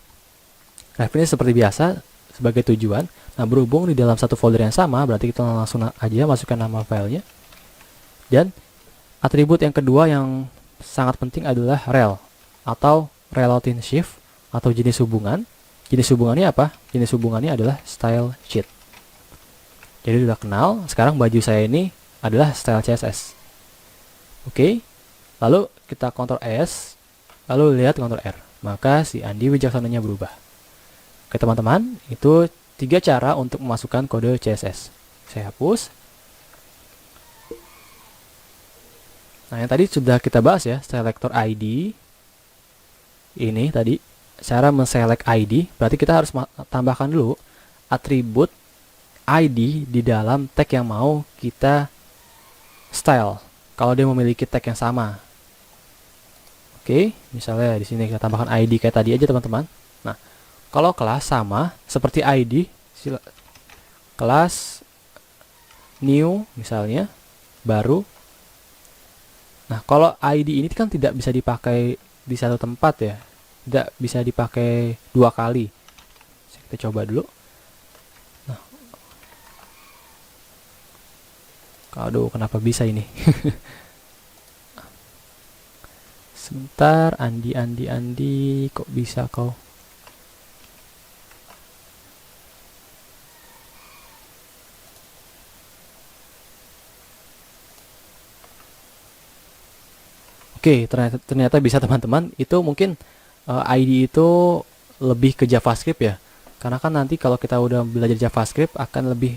Ref ini seperti biasa sebagai tujuan. Nah, berhubung di dalam satu folder yang sama, berarti kita langsung aja masukkan nama filenya. Dan atribut yang kedua yang sangat penting adalah rel atau relationship atau jenis hubungan. Jenis hubungannya apa? Jenis hubungannya adalah style sheet. Jadi sudah kenal, sekarang baju saya ini adalah style CSS. Oke, lalu kita Ctrl S, lalu lihat Ctrl R. Maka si Andi Wijaksananya berubah. Oke teman-teman, itu 3 cara untuk memasukkan kode CSS. Saya hapus. Nah, yang tadi sudah kita bahas ya, selector ID. Ini tadi, cara men-select ID, berarti kita harus tambahkan dulu atribut ID di dalam tag yang mau kita style. Kalau dia memiliki tag yang sama. Oke, misalnya di sini kita tambahkan ID kayak tadi aja teman-teman. Nah, kalau kelas sama seperti ID, kelas new misalnya, baru. Nah, kalau ID ini kan tidak bisa dipakai di satu tempat ya. Tidak bisa dipakai 2 kali. Kita coba dulu. Nah. Aduh, kenapa bisa ini? Sebentar, Andi, kok bisa kau? Oke, ternyata bisa teman-teman. Itu mungkin ID itu lebih ke JavaScript ya. Karena kan nanti kalau kita udah belajar JavaScript akan lebih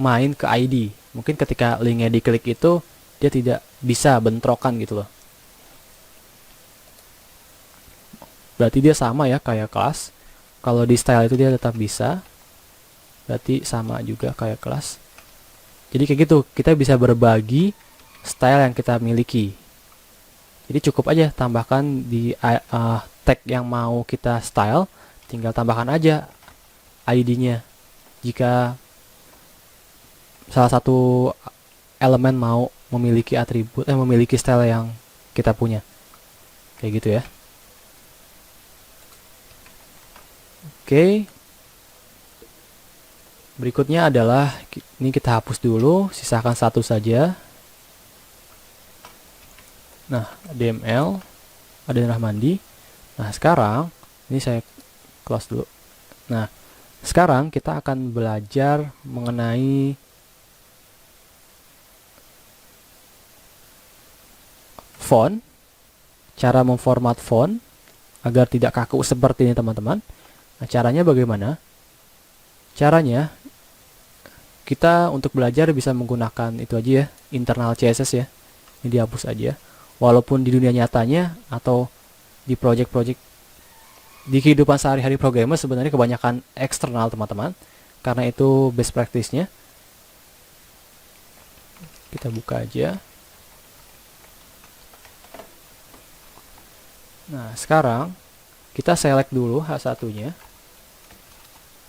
main ke ID. Mungkin ketika linknya diklik itu dia tidak bisa bentrokan gitu loh. Berarti dia sama ya kayak kelas. Kalau di style itu dia tetap bisa. Berarti sama juga kayak kelas. Jadi kayak gitu, kita bisa berbagi style yang kita miliki. Jadi cukup aja tambahkan di tag yang mau kita style, tinggal tambahkan aja ID-nya. Jika salah satu elemen mau memiliki atribut, memiliki style yang kita punya. Kayak gitu ya. Oke. Berikutnya adalah, ini kita hapus dulu, sisakan satu saja. Nah, DML, ada Rahmandi. Nah, sekarang, ini saya close dulu. Nah, sekarang kita akan belajar mengenai font, cara memformat font, agar tidak kaku seperti ini teman-teman. Nah, caranya bagaimana? Caranya, kita untuk belajar bisa menggunakan itu aja ya, internal CSS ya. Ini dihapus aja. walaupun di dunia nyatanya atau di project-project di kehidupan sehari-hari programmer sebenarnya kebanyakan eksternal teman-teman, karena itu best practice-nya. Kita buka aja. Nah, sekarang kita select dulu H1-nya.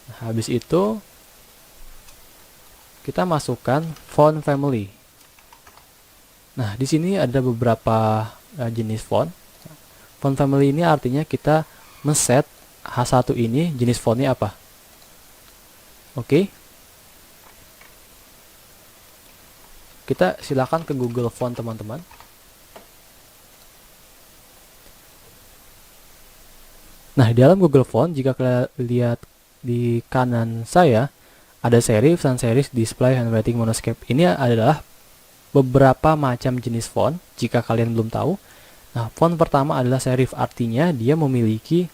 Nah, habis itu kita masukkan font family. Nah, di sini ada beberapa jenis font. Font family ini artinya kita men-set H1 ini jenis fontnya apa. Oke. Kita silakan ke Google Font teman-teman. Nah, di dalam Google Font, jika kalian lihat di kanan saya, ada serif, sans serif, display, handwriting, monoscape. Ini adalah beberapa macam jenis font, jika kalian belum tahu. Nah, font pertama adalah serif, artinya dia memiliki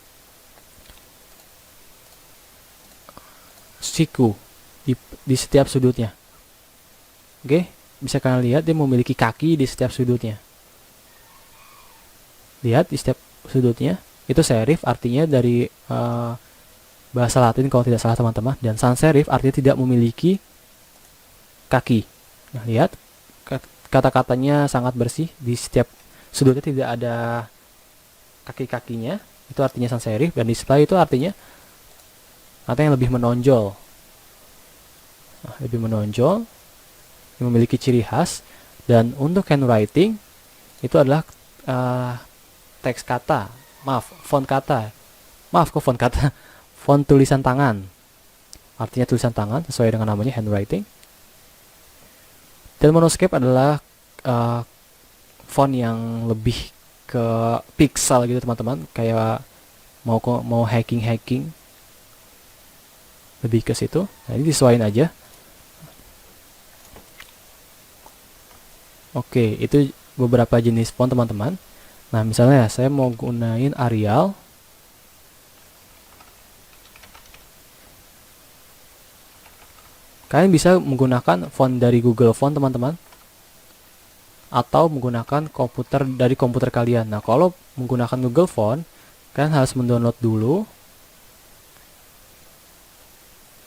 siku di setiap sudutnya. Oke, bisa kalian lihat dia memiliki kaki di setiap sudutnya. Lihat di setiap sudutnya. Itu serif, artinya dari bahasa Latin kalau tidak salah teman-teman. Dan sans serif artinya tidak memiliki kaki. Nah, lihat kata-katanya sangat bersih, di setiap sudutnya tidak ada kaki-kakinya. Itu artinya sans serif. Dan display itu artinya yang lebih menonjol. Nah, lebih menonjol, yang memiliki ciri khas. Dan untuk handwriting itu adalah teks kata, font kata. Font tulisan tangan. Artinya tulisan tangan sesuai dengan namanya, handwriting. Dan monoscape adalah font yang lebih ke pixel gitu teman-teman, kayak mau hacking lebih ke situ. Nah, ini disesuaikan aja. Oke, itu beberapa jenis font teman-teman. Nah, misalnya saya mau gunain Arial. Kalian bisa menggunakan font dari Google Font teman-teman, atau menggunakan komputer kalian. Nah, kalau menggunakan Google Font, kalian harus mendownload dulu.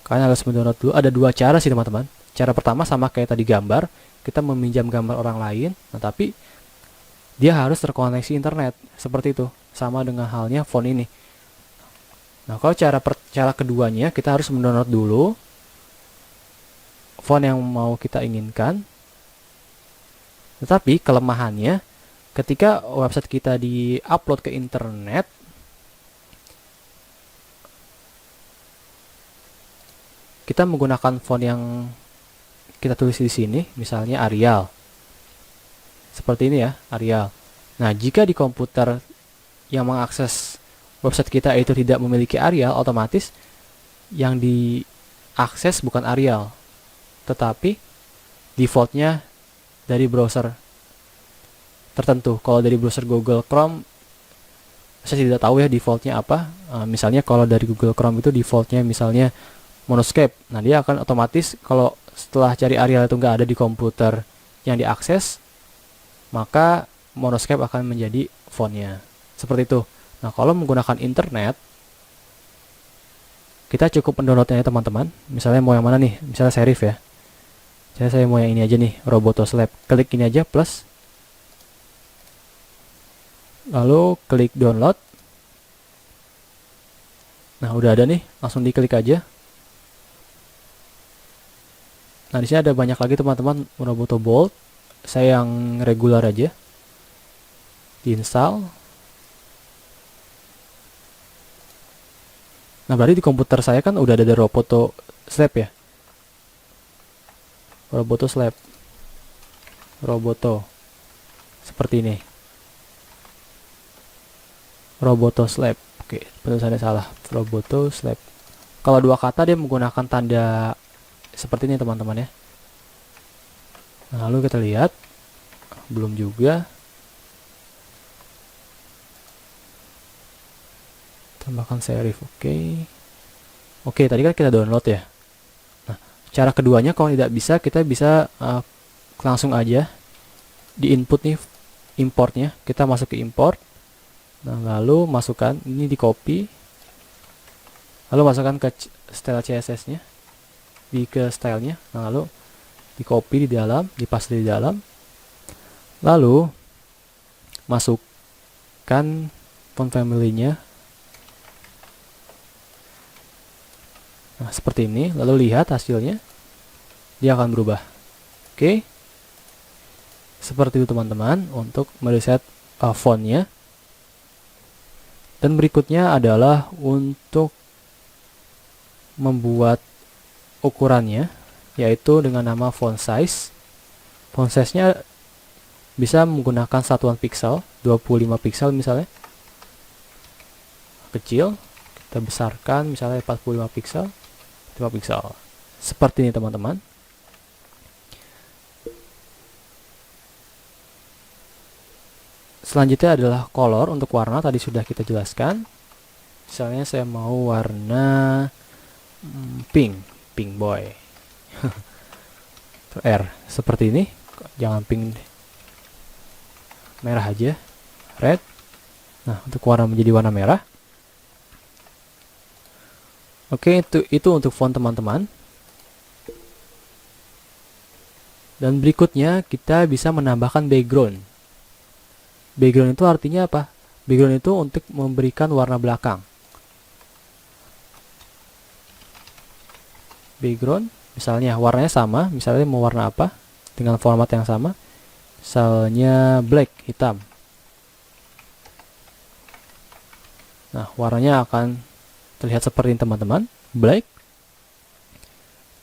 Ada dua cara sih teman-teman. Cara pertama sama kayak tadi gambar, kita meminjam gambar orang lain. Nah, tapi dia harus terkoneksi internet, seperti itu. Sama dengan halnya font ini. Nah, kalau cara keduanya, kita harus mendownload dulu font yang mau kita inginkan. Tetapi kelemahannya, ketika website kita di-upload ke internet, kita menggunakan font yang kita tulis di sini, misalnya Arial. Seperti ini ya, Arial. Nah, jika di komputer yang mengakses website kita itu tidak memiliki Arial, otomatis yang diakses bukan Arial, tetapi defaultnya dari browser tertentu. Kalau dari browser Google Chrome, saya tidak tahu ya defaultnya apa. Misalnya kalau dari Google Chrome itu defaultnya misalnya monoscape. Nah, dia akan otomatis kalau setelah cari Arial itu nggak ada di komputer yang diakses, maka monoscape akan menjadi fontnya. Seperti itu. Nah, kalau menggunakan internet, kita cukup mendownloadnya teman-teman. Misalnya mau yang mana nih? Misalnya serif ya. Saya mau yang ini aja nih, Robotos Lab. Klik ini aja plus. Lalu klik download. Nah, udah ada nih, langsung diklik aja. Nah, di sini ada banyak lagi teman-teman, Roboto Bold. Saya yang regular aja. Diinstal. Nah, berarti di komputer saya kan udah ada Roboto Slab ya. Roboto Slab. Roboto. Seperti ini. Roboto Slab. Oke, penulisannya salah. Roboto Slab. Kalau dua kata dia menggunakan tanda seperti ini teman-teman ya. Nah, lalu kita lihat. Belum juga. Tambahkan serif. Oke, tadi kan kita download ya. Nah, cara keduanya kalau tidak bisa, kita bisa langsung aja di input nih importnya, kita masuk ke import. Nah, lalu masukkan ini, di copy, lalu masukkan ke style CSS-nya, ke stylenya. Nah, lalu di copy di dalam, dipaste di dalam, lalu masukkan font family-nya. Nah, seperti ini, lalu lihat hasilnya, dia akan berubah. Oke, seperti itu teman-teman untuk mereset fontnya. Dan berikutnya adalah untuk membuat ukurannya, yaitu dengan nama font size. Font size-nya bisa menggunakan satuan pixel, 25 pixel misalnya. Kecil, kita besarkan misalnya 45 pixel, 5 pixel. Seperti ini teman-teman. Selanjutnya adalah color. Untuk warna tadi sudah kita jelaskan. Misalnya saya mau warna pink boy. R seperti ini, jangan pink, merah aja, red. Nah, untuk warna menjadi warna merah. Oke, itu untuk font teman-teman. Dan berikutnya kita bisa menambahkan background. Background itu artinya apa? Background itu untuk memberikan warna belakang. Background, misalnya warnanya sama, misalnya mau warna apa dengan format yang sama, misalnya black, hitam. Nah, warnanya akan terlihat seperti ini teman-teman, black.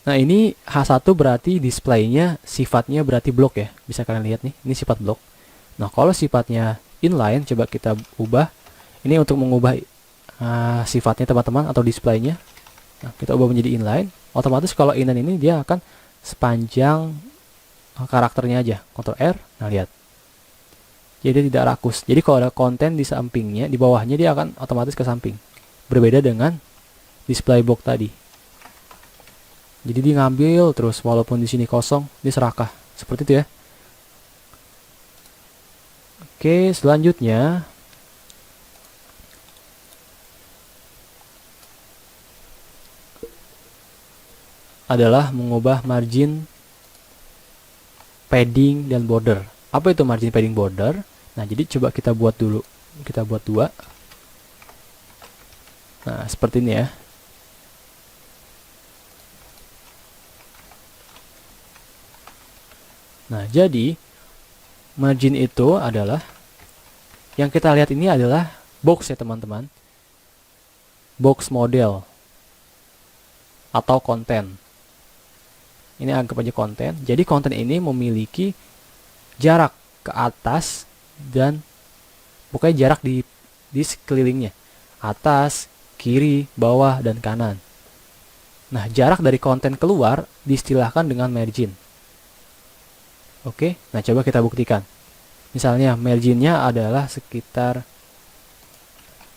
Nah, ini H1 berarti displaynya sifatnya berarti blok ya, bisa kalian lihat nih, ini sifat blok. Nah, kalau sifatnya inline, coba kita ubah. Ini untuk mengubah sifatnya teman-teman atau displaynya. Nah, kita ubah menjadi inline. Otomatis kalau inline ini dia akan sepanjang karakternya aja. Ctrl R. Nah, lihat. Jadi tidak rakus. Jadi kalau ada konten di sampingnya, di bawahnya dia akan otomatis ke samping. Berbeda dengan display box tadi. Jadi dia ngambil terus walaupun di sini kosong, dia serakah. Seperti itu ya. Oke, selanjutnya adalah mengubah margin, padding, dan border. Apa itu margin, padding, border? Nah, jadi coba kita buat dulu. Kita buat dua. Nah, seperti ini ya. Nah, jadi margin itu adalah yang kita lihat ini adalah box ya teman-teman, box model atau konten. Ini anggap aja konten. Jadi konten ini memiliki jarak ke atas dan pokoknya jarak di sekelilingnya, atas, kiri, bawah, dan kanan. Nah, jarak dari konten keluar diistilahkan dengan margin. Oke, nah coba kita buktikan. Misalnya marginnya adalah sekitar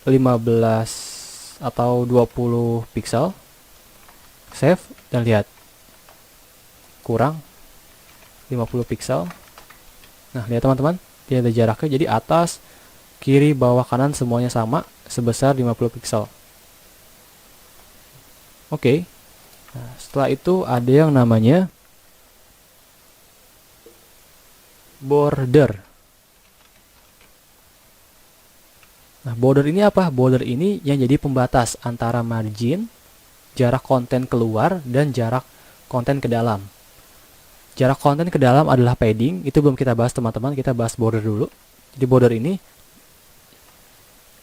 15 atau 20 pixel. Save dan lihat. Kurang 50 pixel. Nah, lihat teman-teman, dia ada jaraknya. Jadi atas, kiri, bawah, kanan semuanya sama sebesar 50 pixel. Oke. Nah, setelah itu ada yang namanya border. Nah, border ini apa? Border ini yang jadi pembatas antara margin, jarak konten keluar, dan jarak konten ke dalam. Jarak konten ke dalam adalah padding. Itu belum kita bahas teman-teman, kita bahas border dulu. Jadi border ini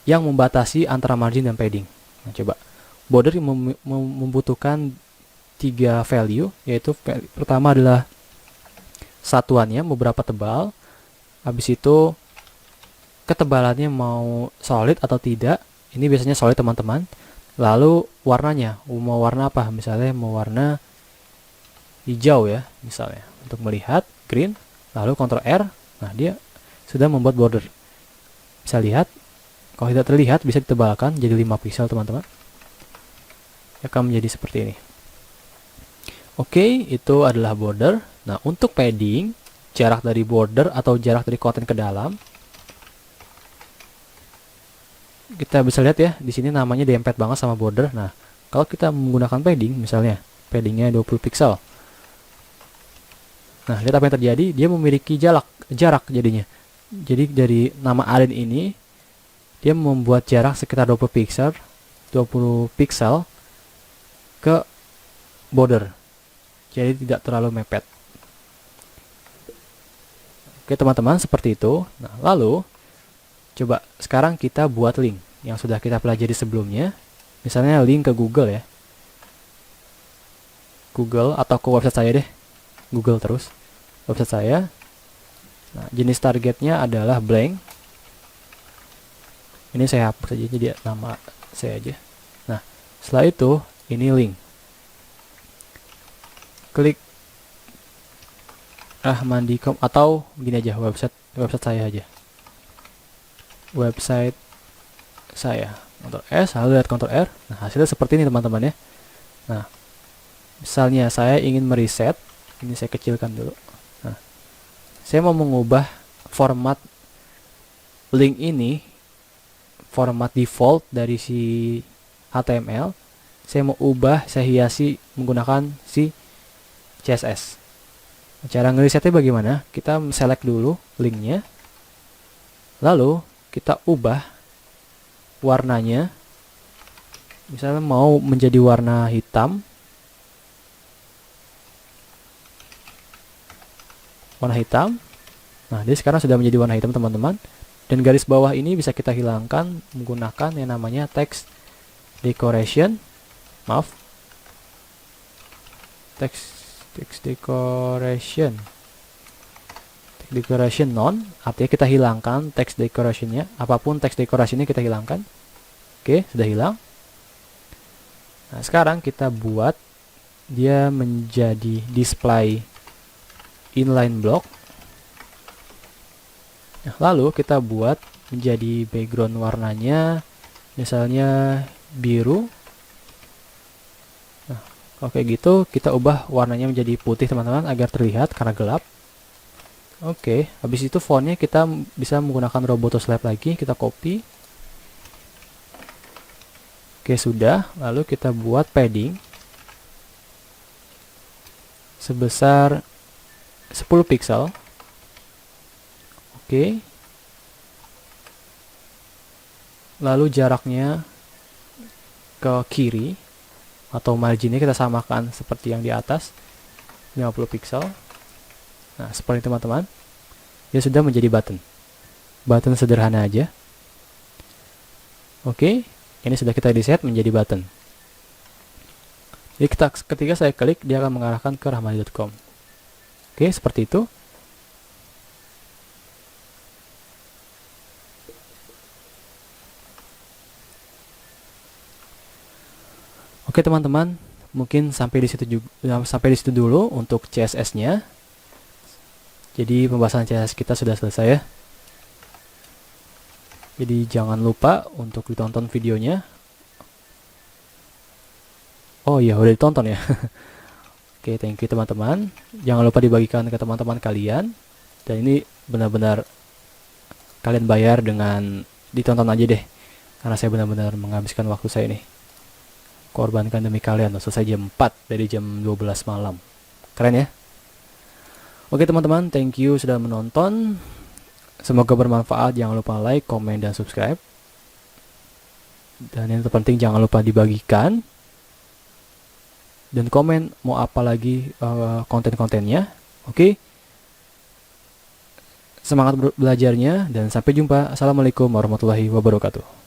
yang membatasi antara margin dan padding. Nah, coba. Border membutuhkan 3 value, yaitu pertama adalah satuannya beberapa tebal, habis itu ketebalannya mau solid atau tidak. Ini biasanya solid teman-teman. Lalu warnanya, mau warna apa? Misalnya mau warna hijau ya, misalnya untuk melihat green, lalu Ctrl R. Nah, dia sudah membuat border. Bisa lihat, kalau tidak terlihat bisa ditebalkan jadi 5 pixel teman-teman. Akan menjadi seperti ini. Oke, itu adalah border. Nah, untuk padding jarak dari border atau jarak dari konten ke dalam. Kita bisa lihat ya, di sini namanya dempet banget sama border. Nah, kalau kita menggunakan padding, misalnya paddingnya 20 pixel. Nah, lihat apa yang terjadi, dia memiliki jarak jadinya. Jadi dari nama alien ini, dia membuat jarak sekitar 20 pixel ke border. Jadi tidak terlalu mepet. Oke teman-teman, seperti itu. Nah, lalu coba sekarang kita buat link yang sudah kita pelajari sebelumnya. Misalnya link ke Google ya. Google atau ke website saya deh. Google terus. Website saya. Nah, jenis targetnya adalah blank. Ini saya hapus saja jadi nama saya aja. Nah, setelah itu ini link. Klik Rahmandi.com atau gini aja, website saya aja. Website saya. Ctrl S, lalu lihat Ctrl R. Nah, hasilnya seperti ini teman-teman ya. Nah, misalnya saya ingin mereset, ini saya kecilkan dulu. Nah, saya mau mengubah format link ini, format default dari si HTML. Saya mau ubah, saya hiasi menggunakan si CSS. Cara ngeresetnya bagaimana? Kita select dulu linknya, lalu kita ubah warnanya. Misalnya mau menjadi warna hitam, Nah, dia sekarang sudah menjadi warna hitam teman-teman. Dan garis bawah ini bisa kita hilangkan menggunakan yang namanya text decoration. Text decoration none, artinya kita hilangkan text decorationnya, apapun text decorationnya kita hilangkan. Oke, sudah hilang. Nah, sekarang kita buat dia menjadi display inline block. Nah, lalu kita buat menjadi background warnanya misalnya biru. Nah, kalau kayak gitu kita ubah warnanya menjadi putih teman-teman agar terlihat karena gelap. Oke, habis itu fontnya kita bisa menggunakan Robotoslab lagi, kita copy. Oke, sudah. Lalu kita buat padding sebesar 10 pixel. Oke. Lalu jaraknya ke kiri atau marginnya kita samakan seperti yang di atas, 50 pixel. Nah, seperti teman-teman. Dia sudah menjadi button. Button sederhana aja. Oke, ini sudah kita reset menjadi button. Jadi ketika saya klik, dia akan mengarahkan ke rahmandi.com. Oke, seperti itu. Oke teman-teman, mungkin sampai di situ dulu untuk CSS-nya. Jadi pembahasan CSS kita sudah selesai ya. Jadi jangan lupa untuk ditonton videonya. Oh iya, udah ditonton ya. Oke, thank you teman-teman. Jangan lupa dibagikan ke teman-teman kalian. Dan ini benar-benar kalian bayar dengan ditonton aja deh. Karena saya benar-benar menghabiskan waktu saya nih. Korbankan demi kalian. Selesai jam 4 dari jam 12 malam. Keren ya? Oke teman-teman, thank you sudah menonton. Semoga bermanfaat. Jangan lupa like, komen, dan subscribe. Dan yang terpenting jangan lupa dibagikan. Dan komen mau apa lagi konten-kontennya. Oke. Semangat belajarnya dan sampai jumpa. Assalamualaikum warahmatullahi wabarakatuh.